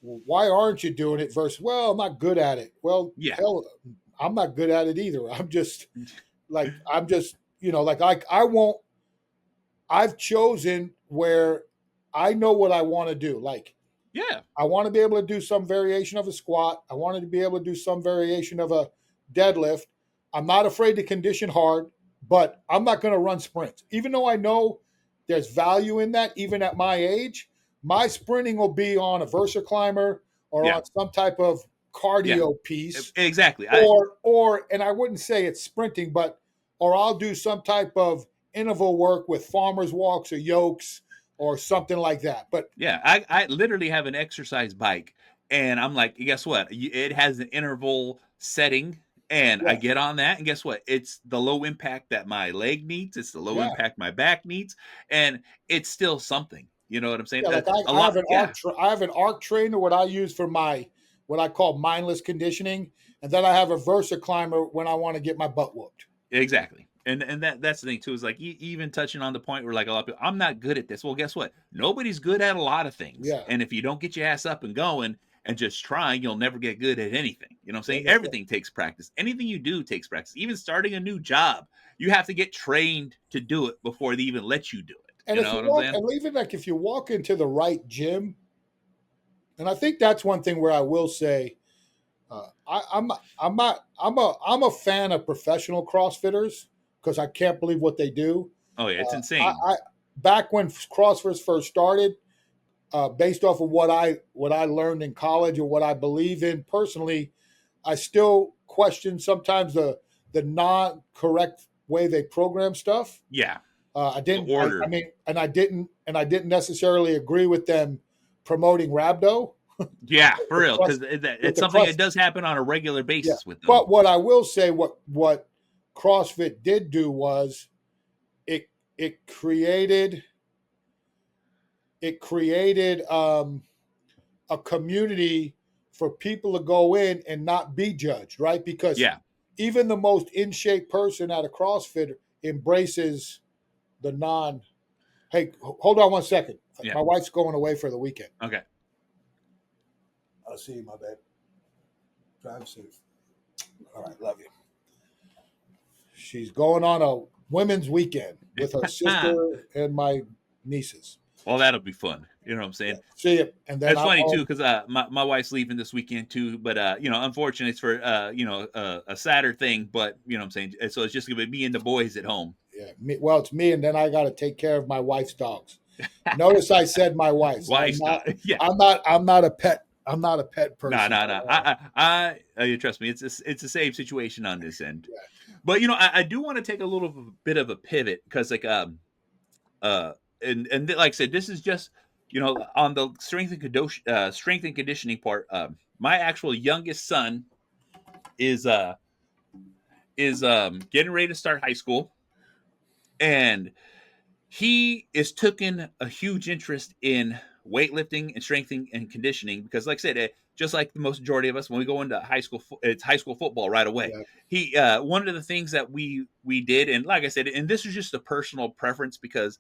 why aren't you doing it versus well I'm not good at it. Well, Yeah. hell, I'm not good at it either. I'm just like I won't. I've chosen where I know what I want to do. Like Yeah. I want to be able to do some variation of a squat. I wanted to be able to do some variation of a deadlift. I'm not afraid to condition hard, but I'm not going to run sprints. Even though I know there's value in that, even at my age, my sprinting will be on a Versa climber or Yeah. on some type of Yeah. cardio piece, Exactly. and I wouldn't say it's sprinting, but or I'll do some type of interval work with farmers walks or yokes or something like that. But Yeah, I literally have an exercise bike, and I'm like, guess what? It has an interval setting, and I yeah, get on that, and guess what? It's the low impact that my leg needs. It's the low yeah. impact my back needs, and it's still something. You know what I'm saying? Yeah, like A I have lot. an Yeah, I have an arc trainer what I use for my what I call mindless conditioning, and then I have a Versa climber when I want to get my butt whooped. exactly. And that's the thing too is like even touching on the point where like a lot of people, I'm not good at this. Well, guess what? Nobody's good at a lot of things, Yeah, and if you don't get your ass up and going and just trying, you'll never get good at anything. You know what I'm saying? and Everything takes practice. Anything you do takes practice. Even starting a new job, you have to get trained to do it before they even let you do it. and You if know you what I'm walk saying? and even like if you walk into the right gym, and I think that's one thing where I will say I'm a fan of professional CrossFitters because I can't believe what they do. Oh yeah, it's I, insane. I back when CrossFit first started, based off of what I learned in college or what I believe in personally, I still question sometimes the non correct way they program stuff. Yeah, I the didn't. I order. mean, and I didn't necessarily agree with them promoting rhabdo Yeah, for with real, crust, because with it's the something that crust. does happen on a regular Yeah, basis with them. but what I will say, what CrossFit did do was it it created a community for people to go in and not be judged, right? Because Yeah, even the most in shape person at a CrossFit embraces the non. Hey, hold on one second. yeah. My wife's going away for the weekend. Okay. I'll see you, my bad. Drive safe. All right, love you. She's going on a women's weekend with her sister and my nieces. Well, that'll be fun. You know what I'm Yeah, saying? see you, and then It's I'm funny too home. because my wife's leaving this weekend too, but unfortunately it's for a sadder thing. But you know what I'm saying, so it's just gonna be me and the boys at home. Yeah, well, it's me, and then I got to take care of my wife's dogs. Notice I said my wife's. I'm Wife's not. not. Yeah. I'm not. I'm not a pet. I'm not a pet No, person. no, no. You trust me. It's the same situation on this end. But I do want to take a little bit of a pivot because uh like I said, this is just on the strength and conditioning part. My actual youngest son is getting ready to start high school, and he is taking a huge interest in weightlifting and strengthening and conditioning because, like I said, just like the most majority of us, when we go into high school, it's high school football right away. Yeah, He one of the things that we did, and like I said, and this is just a personal preference because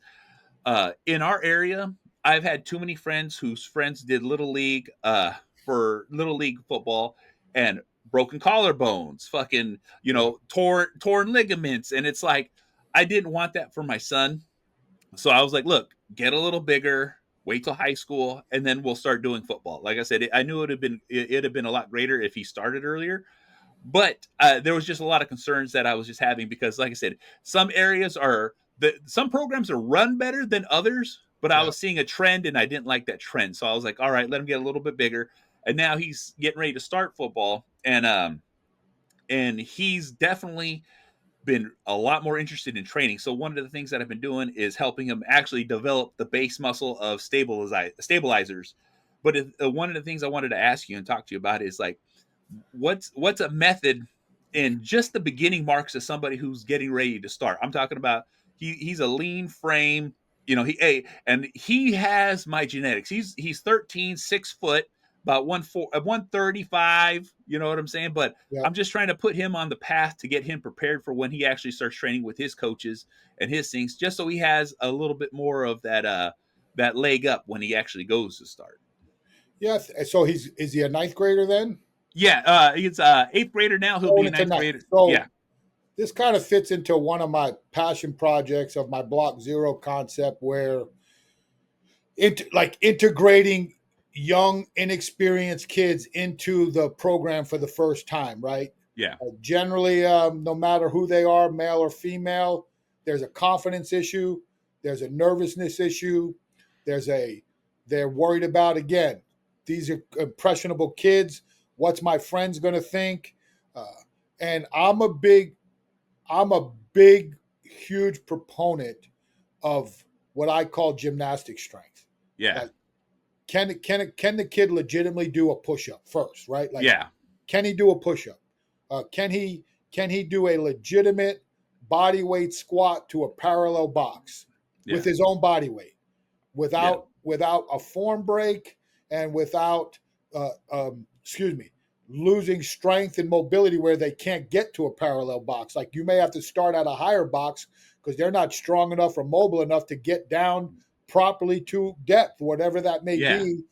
in our area, I've had too many friends whose friends did little league for little league football, and broken collarbones, fucking, torn ligaments. And it's like, I didn't want that for my son. So I was like, look, get a little bigger, wait till high school, and then we'll start doing football. Like I said, I knew it'd have been a lot greater if he started earlier. But there was just a lot of concerns that I was just having because, like I said, some programs are run better than others. But I Yeah. was seeing a trend, and I didn't like that trend. So I was like, all right, let him get a little bit bigger. And now he's getting ready to start football, and he's definitely been a lot more interested in training. So one of the things that I've been doing is helping him actually develop the base muscle of stabilizers. But one of the things I wanted to ask you and talk to you about is like, what's a method in just the beginning marks of somebody who's getting ready to start? I'm talking about he's a lean frame, and he has my genetics. He's 13, 6 foot, about 135. You know what I'm saying? But Yeah. I'm just trying to put him on the path to get him prepared for when he actually starts training with his coaches and his things, just so he has a little bit more of that leg up when he actually goes to start. Yes. So is he a ninth grader then? Yeah, he's eighth grader now. He'll be Going a into ninth ninth. grader. So Yeah, this kind of fits into one of my passion projects of my Block Zero concept, where integrating young, inexperienced kids into the program for the first time, right? yeah, Generally, no matter who they are, male or female, there's a confidence issue, there's a nervousness issue, they're worried about, again, these are impressionable kids. What's my friends going to think? Uh, and I'm a big, huge proponent of what I call gymnastic strength. yeah, Like, can the kid legitimately do a push up first, right? Like, yeah, can he do a push up? Can he do a legitimate body weight squat to a parallel box with yeah, his own body weight, yeah, without a form break and without losing strength and mobility where they can't get to a parallel box? Like, you may have to start at a higher box because they're not strong enough or mobile enough to get down properly to depth, whatever that may yeah, be.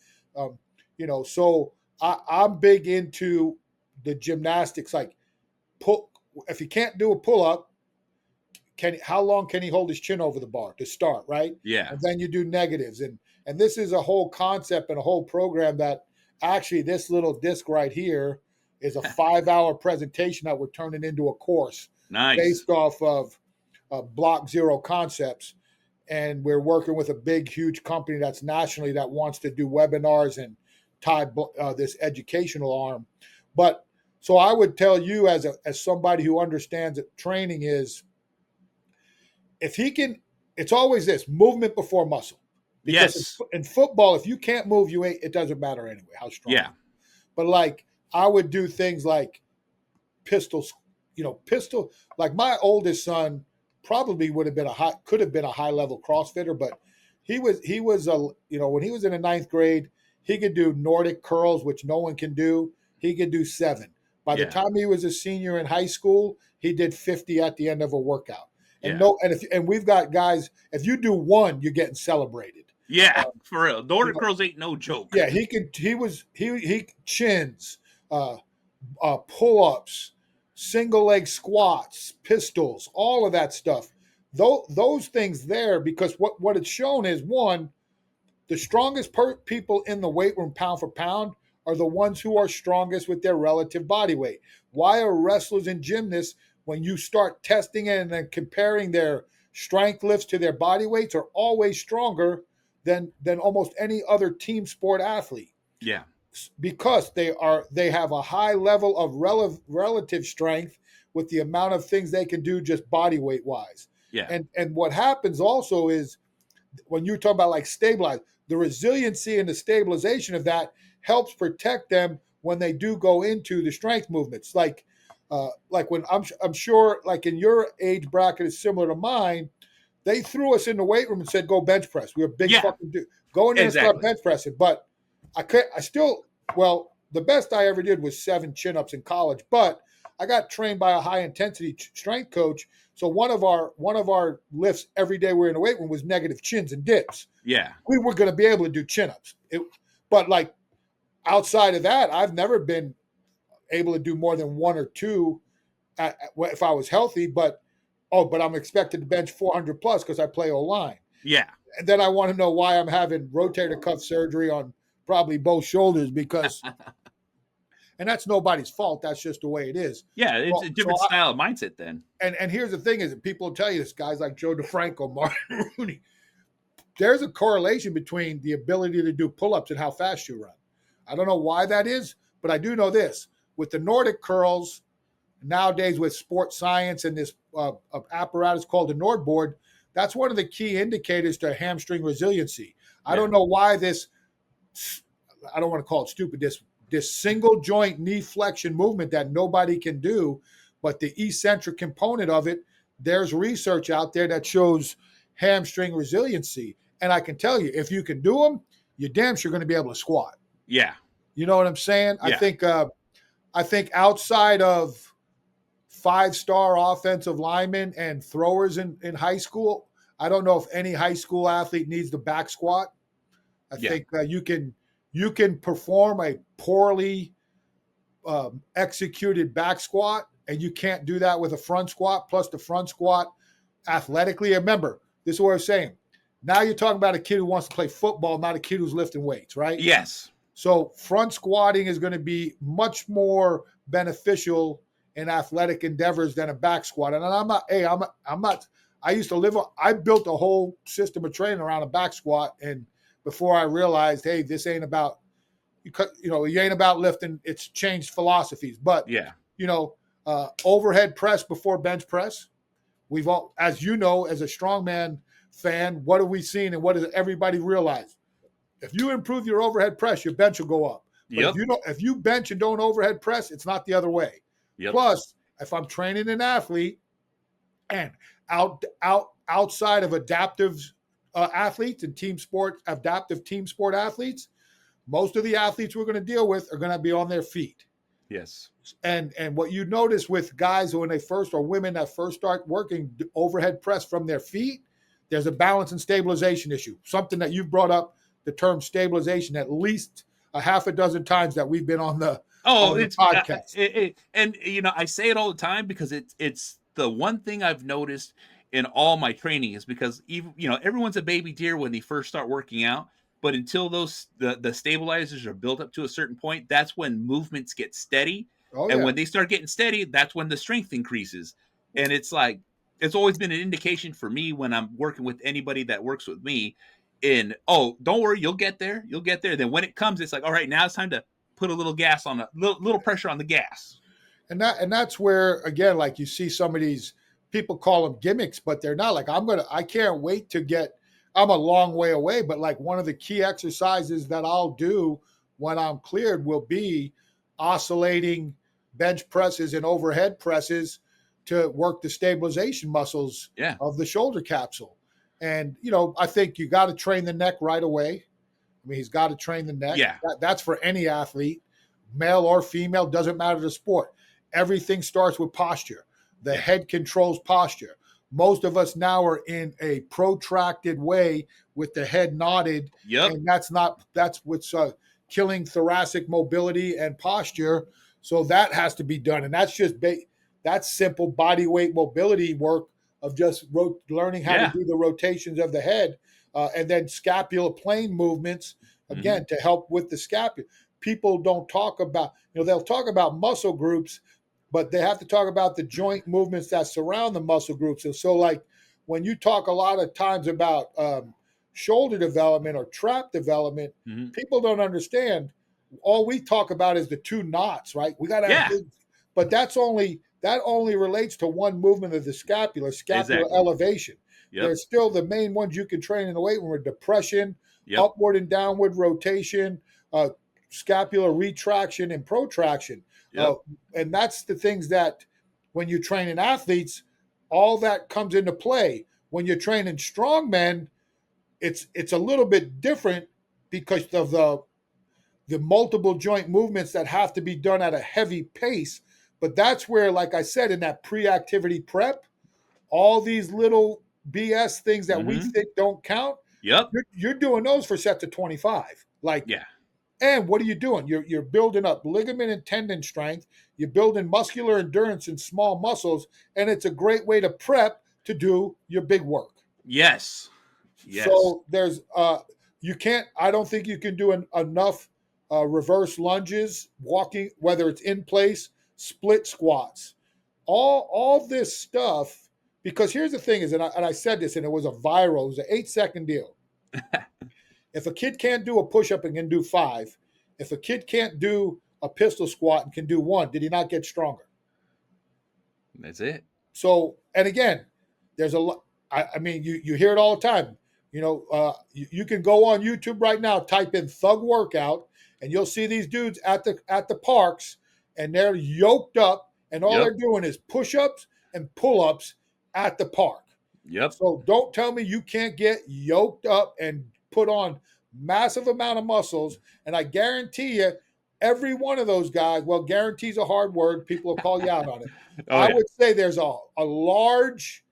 So I'm big into the gymnastics. Like, pull, if he can't do a pull up, how long can he hold his chin over the bar to start, right? yeah, And then you do negatives, and this is a whole concept and a whole program that actually, this little disc right here is a 5-hour presentation that we're turning into a course nice. based off of Block Zero concepts. And we're working with a big, huge company that's nationally that wants to do webinars and tie this educational arm. But so I would tell you, as somebody who understands that training is, if he can, it's always this: movement before muscle. Because Yes, in football, if you can't move, you ain't. It doesn't matter anyway how strong yeah, you are. But like, I would do things like pistols, pistol. Like, my oldest son probably could have been a high level CrossFitter, but he was when he was in the ninth grade, he could do Nordic curls, which no one can do. He could do 7. By the yeah, time he was a senior in high school, he did 50 at the end of a workout. And yeah, no, and we've got guys. If you do one, you're getting celebrated. yeah. Um, For real, you Nordic know, girls ain't no joke. yeah, he could. He chins, uh, pull-ups, single leg squats, pistols, all of that stuff. Those things there, because what it's shown is, one, the strongest people in the weight room pound for pound are the ones who are strongest with their relative body weight. Why are wrestlers and gymnasts, when you start testing it and then comparing their strength lifts to their body weights, are always stronger than almost any other team sport athlete? Yeah, Because they have a high level of relative strength with the amount of things they can do just body weight wise. yeah, And what happens also is, when you talk about like stabilize, the resiliency and the stabilization of that helps protect them when they do go into the strength movements. Like when I'm sure, like, in your age bracket is similar to mine, they threw us in the weight room and said, go bench press. We were big yeah. fucking dude. Go in there and start Exactly. bench pressing. But the best I ever did was 7 chin-ups in college, but I got trained by a high intensity strength coach. So one of our lifts every day we were in the weight room was negative chins and dips. Yeah, We were going to be able to do chin-ups. But like, outside of that, I've never been able to do more than one or two if I was healthy, but I'm expected to bench 400 plus because I play O-line. Yeah. And then I want to know why I'm having rotator cuff surgery on probably both shoulders because, and that's nobody's fault. That's just the way it is. Yeah, it's a different style of mindset then. And here's the thing is that people will tell you this, guys like Joe DeFranco, Martin Rooney, there's a correlation between the ability to do pull-ups and how fast you run. I don't know why that is, but I do know this. With the Nordic curls, nowadays with sports science and this apparatus called the Nordboard, that's one of the key indicators to hamstring resiliency. I don't know why this, I don't want to call it stupid, this single joint knee flexion movement that nobody can do, but the eccentric component of it, there's research out there that shows hamstring resiliency. And I can tell you, if you can do them, you're damn sure going to be able to squat. Yeah. You know what I'm saying? Yeah. I think outside of 5-star offensive linemen and throwers in high school, I don't know if any high school athlete needs the back squat. I think you can perform a poorly executed back squat, and you can't do that with a front squat. Plus the front squat athletically. Remember, this is what I'm saying. Now you're talking about a kid who wants to play football, not a kid who's lifting weights, right? Yes. So front squatting is going to be much more beneficial in athletic endeavors than a back squat. And I'm not, I built a whole system of training around a back squat. And before I realized, hey, this ain't about, you ain't about lifting. It's changed philosophies. But, overhead press before bench press. We've all, as you know, as a strongman fan, what have we seen and what does everybody realize? If you improve your overhead press, your bench will go up. But if you bench and don't overhead press, it's not the other way. Yep. Plus, if I'm training an athlete and outside of adaptive athletes and adaptive team sport athletes, most of the athletes we're going to deal with are going to be on their feet. Yes. And what you notice with guys when they first, or women that first start working overhead press from their feet, there's a balance and stabilization issue. Something that you've brought up, the term stabilization, at least a half a dozen times that we've been on the podcast. And I say it all the time because it's the one thing I've noticed in all my training is because even everyone's a baby deer when they first start working out, but until the stabilizers are built up to a certain point, that's when movements get steady. And when they start getting steady, that's when the strength increases. And it's like, it's always been an indication for me when I'm working with anybody that works with me don't worry, you'll get there. Then when it comes, it's like, all right, now it's time to put a little gas on little pressure on the gas. And that's where, again, like you see some of these people call them gimmicks, but they're not. Like I can't wait to get, I'm a long way away, but like one of the key exercises that I'll do when I'm cleared will be oscillating bench presses and overhead presses to work the stabilization muscles of the shoulder capsule. And, I think you got to train the neck right away. I mean, he's got to train the neck. Yeah. That's for any athlete, male or female, doesn't matter the sport. Everything starts with posture. The head controls posture. Most of us now are in a protracted way with the head nodded. Yep. And that's what's killing thoracic mobility and posture. So that has to be done. And that's just that's simple body weight mobility work of just learning how to do the rotations of the head, and then scapula plane movements, again, to help with the scapula. People don't talk about, they'll talk about muscle groups, but they have to talk about the joint movements that surround the muscle groups. And so, like, when you talk a lot of times about shoulder development or trap development, people don't understand. All we talk about is the two knots, right? We got to have but that only relates to one movement of the scapular elevation. Yep. There's still the main ones you can train in the weight room: depression, upward and downward rotation, scapular retraction and protraction. And that's the things that when you're training athletes, all that comes into play. When you're training strong men, it's a little bit different because of the multiple joint movements that have to be done at a heavy pace. But that's where, like I said, in that pre-activity prep, all these little BS things that we think don't count, you're doing those for sets of 25. And what are you doing? You're building up ligament and tendon strength. You're building muscular endurance in small muscles, and it's a great way to prep to do your big work. Yes. Yes. So there's you can't. I don't think you can do enough reverse lunges, walking, whether it's in place, split squats, all this stuff. Because here's the thing: is and I said this, and it was a viral. It was an 8-second deal. If a kid can't do a push up and can do 5, if a kid can't do a pistol squat and can do 1, did he not get stronger? That's it. So, and again, there's a lot. I mean, you hear it all the time. You can go on YouTube right now, type in thug workout, and you'll see these dudes at the parks, and they're yoked up, and all they're doing is push-ups and pull-ups at the park. Yep. So don't tell me you can't get yoked up and put on massive amount of muscles. And I guarantee you, every one of those guys, well, guarantee's a hard word. People will call you out on it. I would say there's a large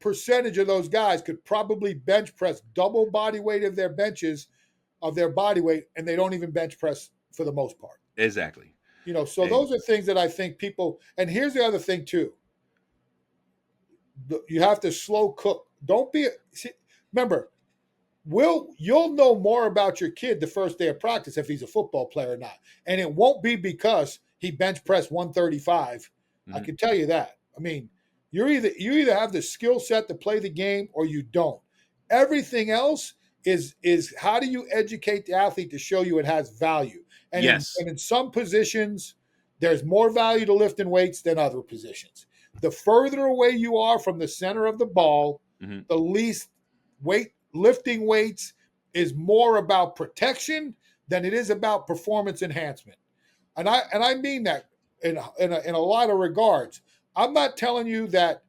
percentage of those guys could probably bench press double body weight of their benches of their body weight, and they don't even bench press for the most part. Exactly. So those are things that I think people, and here's the other thing too. You have to slow cook. Don't be, remember, you'll know more about your kid the first day of practice if he's a football player or not. And it won't be because he bench pressed 135. I can tell you that. I mean, you either have the skill set to play the game or you don't. Everything else is how do you educate the athlete to show you it has value? And in some positions, there's more value to lifting weights than other positions. The further away you are from the center of the ball, the least lifting weights is more about protection than it is about performance enhancement. And I mean that in a lot of regards. I'm not telling you that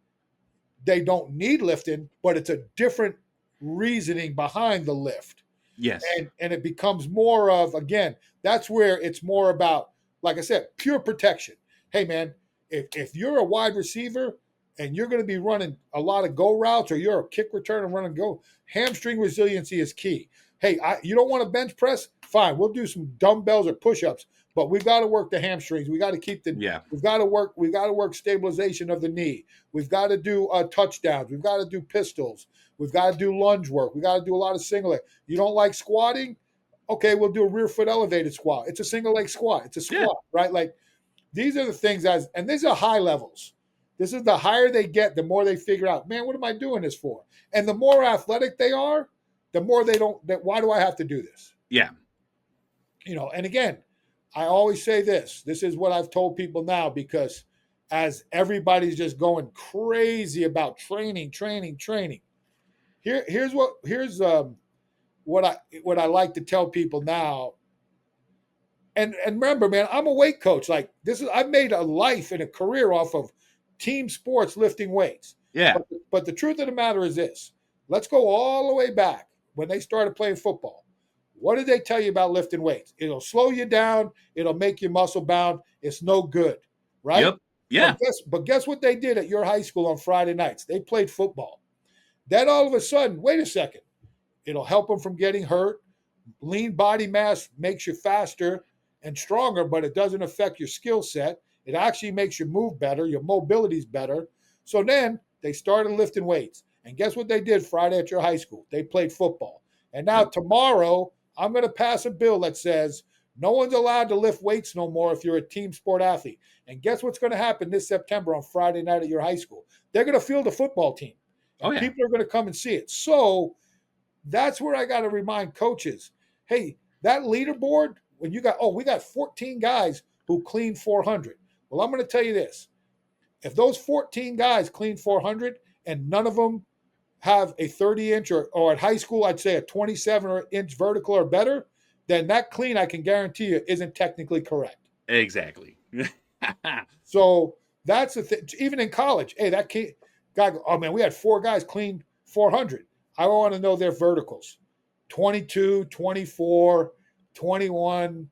they don't need lifting, but it's a different reasoning behind the lift. Yes. And it becomes more of, again, that's where it's more about, like I said, pure protection. Hey, man, if you're a wide receiver and you're going to be running a lot of go routes, or you're a kick return and run and go, hamstring resiliency is key. Hey, you don't want to bench press? Fine, we'll do some dumbbells or push-ups, but we've got to work the hamstrings. We got to keep we've got to work stabilization of the knee. We've got to do touchdowns. We've got to do pistols. We've got to do lunge work. We got to do a lot of single leg. You don't like squatting? Okay, we'll do a rear foot elevated squat. It's a single leg squat. It's a squat, right? Like, these are the things and these are high levels. This is the higher they get, the more they figure out, man, what am I doing this for? And the more athletic they are, the more why do I have to do this? Yeah. And again, I always say this is what I've told people now, because as everybody's just going crazy about training. Here's what I like to tell people now. And remember, man, I'm a weight coach. Like, I've made a life and a career off of team sports, lifting weights. Yeah. But the truth of the matter is this. Let's go all the way back when they started playing football. What did they tell you about lifting weights? It'll slow you down. It'll make you muscle bound. It's no good, right? Yep. Yeah. But guess what they did at your high school on Friday nights? They played football. Then all of a sudden, wait a second. It'll help them from getting hurt. Lean body mass makes you faster and stronger, but it doesn't affect your skill set. It actually makes you move better. Your mobility's better. So then they started lifting weights. And guess what they did Friday at your high school? They played football. And now tomorrow, I'm going to pass a bill that says no one's allowed to lift weights no more if you're a team sport athlete. And guess what's going to happen this September on Friday night at your high school? They're going to field a football team. And people are going to come and see it. So that's where I got to remind coaches, hey, that leaderboard, when we got 14 guys who clean 400. Well, I'm going to tell you this. If those 14 guys clean 400 and none of them have a 30-inch or at high school, I'd say a 27-inch vertical or better, then that clean, I can guarantee you, isn't technically correct. Exactly. So that's the thing. Even in college, hey, that guy, oh, man, we had 4 guys clean 400. I want to know their verticals. 22, 24, 21,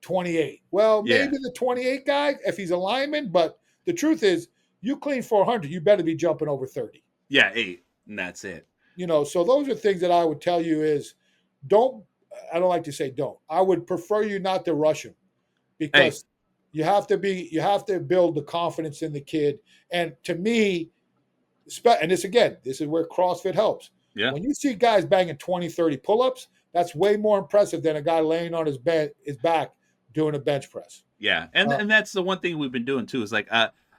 28. Well, maybe the 28 guy, if he's a lineman, but the truth is, you clean 400, you better be jumping over 30. Yeah, 8, and that's it. So those are things that I would tell you is don't I don't like to say don't. I would prefer you not to rush him Hey, because you have to build the confidence in the kid. And to me, and this is where CrossFit helps. yeah. When you see guys banging 20, 30 pull-ups, that's way more impressive than a guy laying on his back doing a bench press. Yeah, and Uh, and that's the one thing we've been doing too is like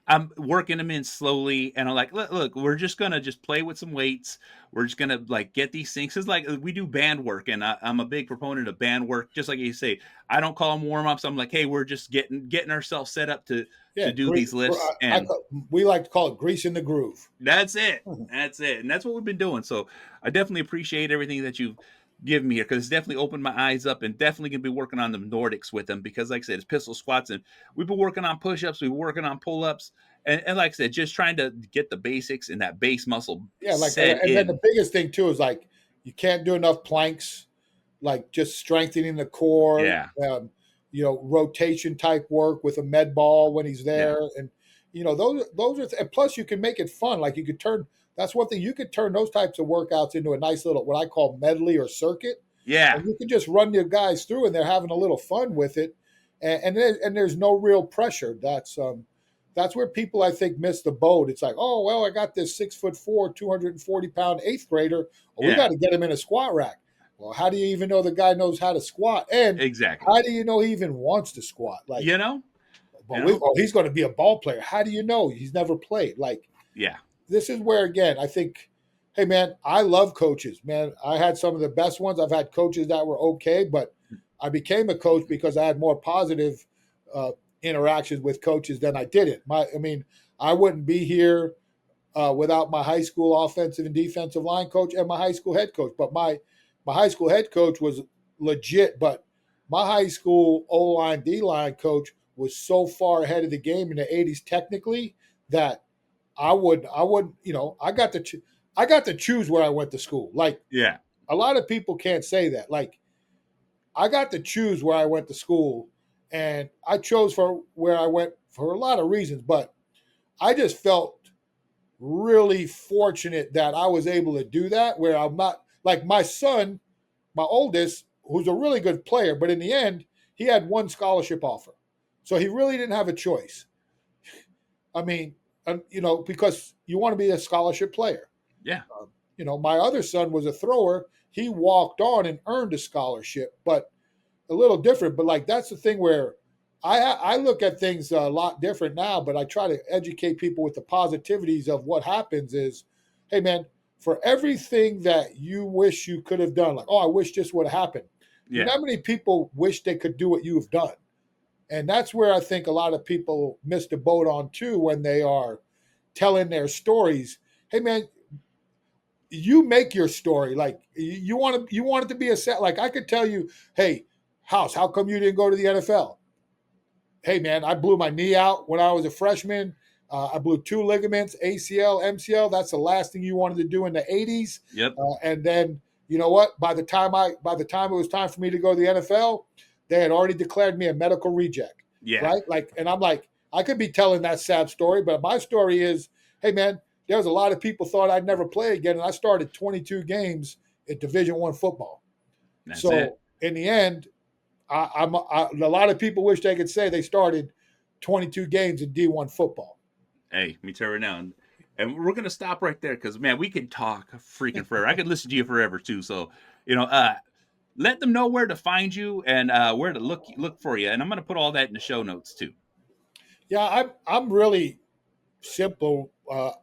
I'm working them in slowly, and I'm like, look, we're just gonna just play with some weights. We're just gonna like get these things. Cause like we do band work, and I'm a big proponent of band work. Just like you say, I don't call them warm ups. I'm like, hey, we're just getting ourselves set up yeah, to do these lifts, and we like to call it grease in the groove. that's it. That's it. And that's what we've been doing. So I definitely appreciate everything that you've given me here because it's definitely opened my eyes up and definitely going to be working on the Nordics with them because, like I said, it's pistol squats and we've been working on push ups, we've been working on pull ups. And like I said, just trying to get the basics and that base muscle Yeah, like, set and then the in. biggest thing too is like you can't do enough planks, like just strengthening the core, Yeah. rotation type work with a med ball when he's Yeah. there, and those are, and plus you can make it fun. Like you could turn, that's one thing, you could turn those types of workouts into a nice little what I call medley or circuit, Yeah. and you can just run your guys through, and they're having a little fun with it, and there's no real pressure. That's where people I think miss the boat. It's like, oh well, I got this 6'4", 240-pound eighth grader. Well, we Yeah. got to get him in a squat rack. Well, how do you even know the guy knows how to squat? And Exactly. how do you know he even wants to squat? Like, You know? but he's going to be a ball player. How do you know? He's never played. Like, Yeah. this is where again I think, hey man, I love coaches. Man, I had some of the best ones. I've had coaches that were okay, but I became a coach because I had more positive interactions with coaches than I didn't. I wouldn't be here without my high school offensive and defensive line coach and my high school head coach. But my high school head coach was legit, but my high school O line D line coach was so far ahead of the game in the '80s technically that I would I got to choose where I went to school. Like Yeah. a lot of people can't say that. Like I got to choose where I went to school, and I chose for where I went for a lot of reasons, but I just felt really fortunate that I was able to do that where I'm not like my son, my oldest, who's a really good player, but in the end, he had one scholarship offer. So he really didn't have a choice. I mean, because you want to be a scholarship player. Yeah. My other son was a thrower. He walked on and earned a scholarship, but a little different. But like that's the thing where I look at things a lot different now. But I try to educate people with the positivities of what happens. Is, hey man, for everything that you wish you could have done, like I wish this would have happened. You Yeah. know how many people wish they could do what you have done, and that's where I think a lot of people miss the boat on too when they are telling their stories. Hey man, you make your story. Like you want it to be a set. Like I could tell you, hey, House, how come you didn't go to the NFL? Hey man, I blew my knee out when I was a freshman. I blew 2 ligaments, ACL, MCL. That's the last thing you wanted to do in the '80s. Yep. And then you know what? By the time it was time for me to go to the NFL, they had already declared me a medical reject. Yeah. Right? Like, and I'm like, I could be telling that sad story, but my story is, hey man, there was a lot of people thought I'd never play again, and I started 22 games at Division I football. That's So it. in the end, a lot of people wish they could say they started 22 games in D1 football. Hey, me tell you right now. And we're gonna stop right there because man, we could talk freaking forever. I could listen to you forever too. So, let them know where to find you and where to look for you. And I'm gonna put all that in the show notes too. Yeah, I'm really simple.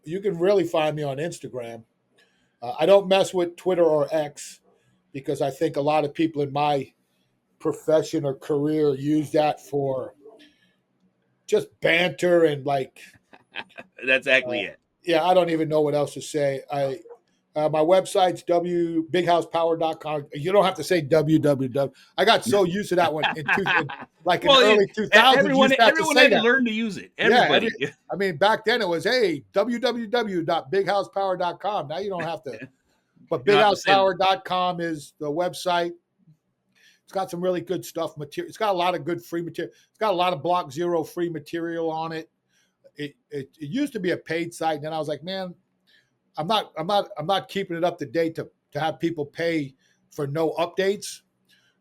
You can really find me on Instagram. I don't mess with Twitter or X because I think a lot of people in my profession or career use that for just banter and like, That's exactly it. yeah, I don't even know what else to say. My website's bighousepower.com. You don't have to say www. I got so used to that one in Well, early 2000s. everyone Used to have to say had to that. learn to use it. Everybody. Back then it was, hey, www.bighousepower.com. Now you don't have to. But You don't have to say- bighousepower.com is the website. It's got some really good stuff. It's got a lot of good free material. It's got a lot of Block Zero free material on it. It used to be a paid site, and then I was like, man, I'm not keeping it up to date to have people pay for no updates.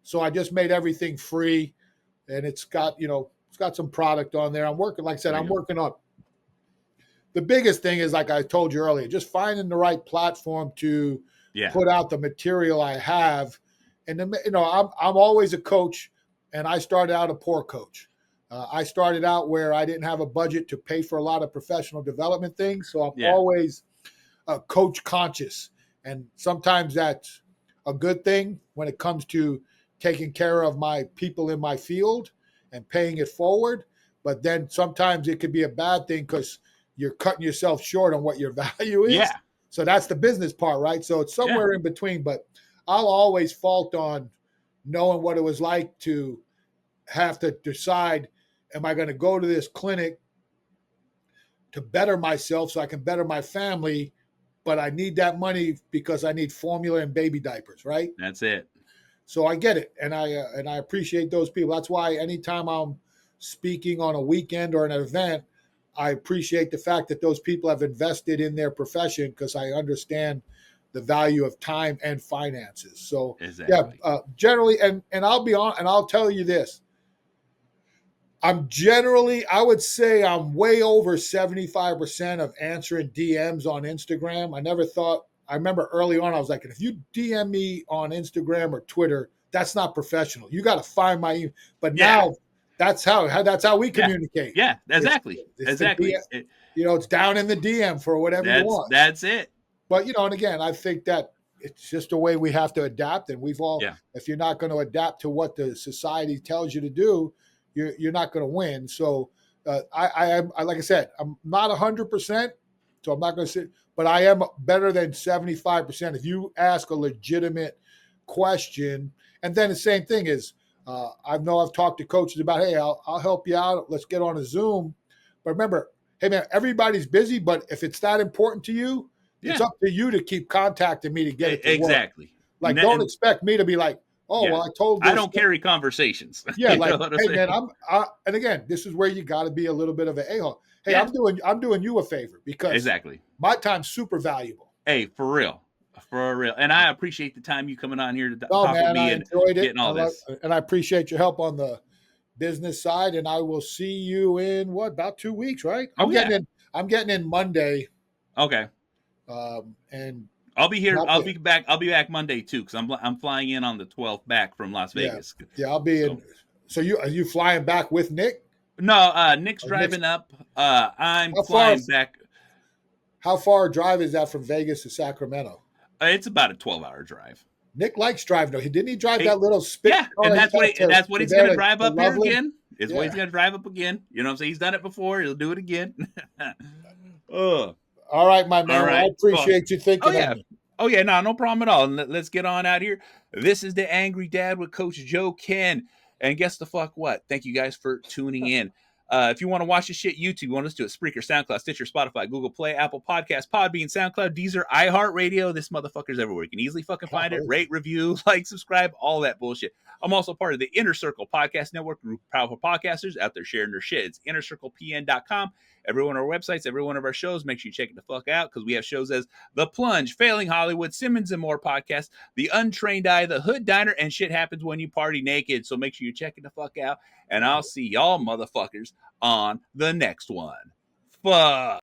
So I just made everything free, and it's got some product on there. I'm working, like I said, There you I'm go. working on. The biggest thing is, like I told you earlier, just finding the right platform to Yeah. put out the material I have. And I'm always a coach, and I started out a poor coach. I started out where I didn't have a budget to pay for a lot of professional development things, so I'm Yeah. always coach conscious, and sometimes that's a good thing when it comes to taking care of my people in my field and paying it forward. But then sometimes it could be a bad thing because you're cutting yourself short on what your value is. Yeah. So that's the business part, right? So it's somewhere in between. But I'll always fault on knowing what it was like to have to decide, am I going to go to this clinic to better myself so I can better my family, but I need that money because I need formula and baby diapers, right? That's it. So I get it, and I appreciate those people. That's why anytime I'm speaking on a weekend or an event, I appreciate the fact that those people have invested in their profession, because I understand the value of time and finances. So Exactly. generally, and I'll be on, and I'll tell you this. I would say I'm way over 75% of answering DMs on Instagram. I remember early on, I was like, if you DM me on Instagram or Twitter, that's not professional. You got to find my email. But now that's how we communicate. Yeah, exactly. It's Exactly. the DM, it's down in the DM for whatever you want. That's it. But, and again, I think that it's just a way we have to adapt. And if you're not going to adapt to what the society tells you to do, you're not going to win. So I like I said, I'm not 100%, so I'm not going to say, but I am better than 75%. If you ask a legitimate question, and then the same thing is, I've talked to coaches about, hey, I'll help you out. Let's get on a Zoom. But remember, hey man, everybody's busy. But if it's that important to you, it's up to you to keep contacting me to get it to exactly. work. Like, don't expect me to be like, well, I told this. I don't carry conversations. Yeah, like, hey man, and again, this is where you got to be a little bit of an a-hole. Hey, I'm doing you a favor because my time's super valuable. Hey, for real, and I appreciate the time you coming on here to talk with me and getting all this. And I appreciate your help on the business side. And I will see you in about 2 weeks, right? I'm getting in Monday. Okay. And I'll be here. I'll be back. I'll be back Monday too, because I'm flying in on the 12th back from Las Vegas. Yeah, I'll be in. So are you flying back with Nick? No, Nick's driving up. I'm flying back. How far a drive is that from Vegas to Sacramento? It's about a 12-hour drive. Nick likes driving though. Didn't he drive that little spit? Yeah, and that's what he's going to drive up here again. Is what he's going to drive up again. You know what I'm saying? He's done it before. He'll do it again. All right, my man. Well, I appreciate you thinking of me. Oh, yeah, no problem at all. And let's get on out here. This is the Angry Dad with Coach Joe Kenn. And guess the fuck what? Thank you guys for tuning in. If you want to watch this shit, YouTube, you want us to it, Spreaker, SoundCloud, Stitcher, Spotify, Google Play, Apple Podcasts, Podbean, SoundCloud, Deezer, iHeartRadio. This motherfucker's everywhere. You can easily fucking find it. Rate, review, like, subscribe, all that bullshit. I'm also part of the Inner Circle Podcast Network, group of powerful podcasters out there sharing their shit. It's innercirclepn.com. Every one of our websites, every one of our shows, make sure you check it the fuck out, because we have shows as The Plunge, Failing Hollywood, Simmons and More Podcast, The Untrained Eye, The Hood Diner, and Shit Happens When You Party Naked. So make sure you check it the fuck out, and I'll see y'all motherfuckers on the next one. Fuck.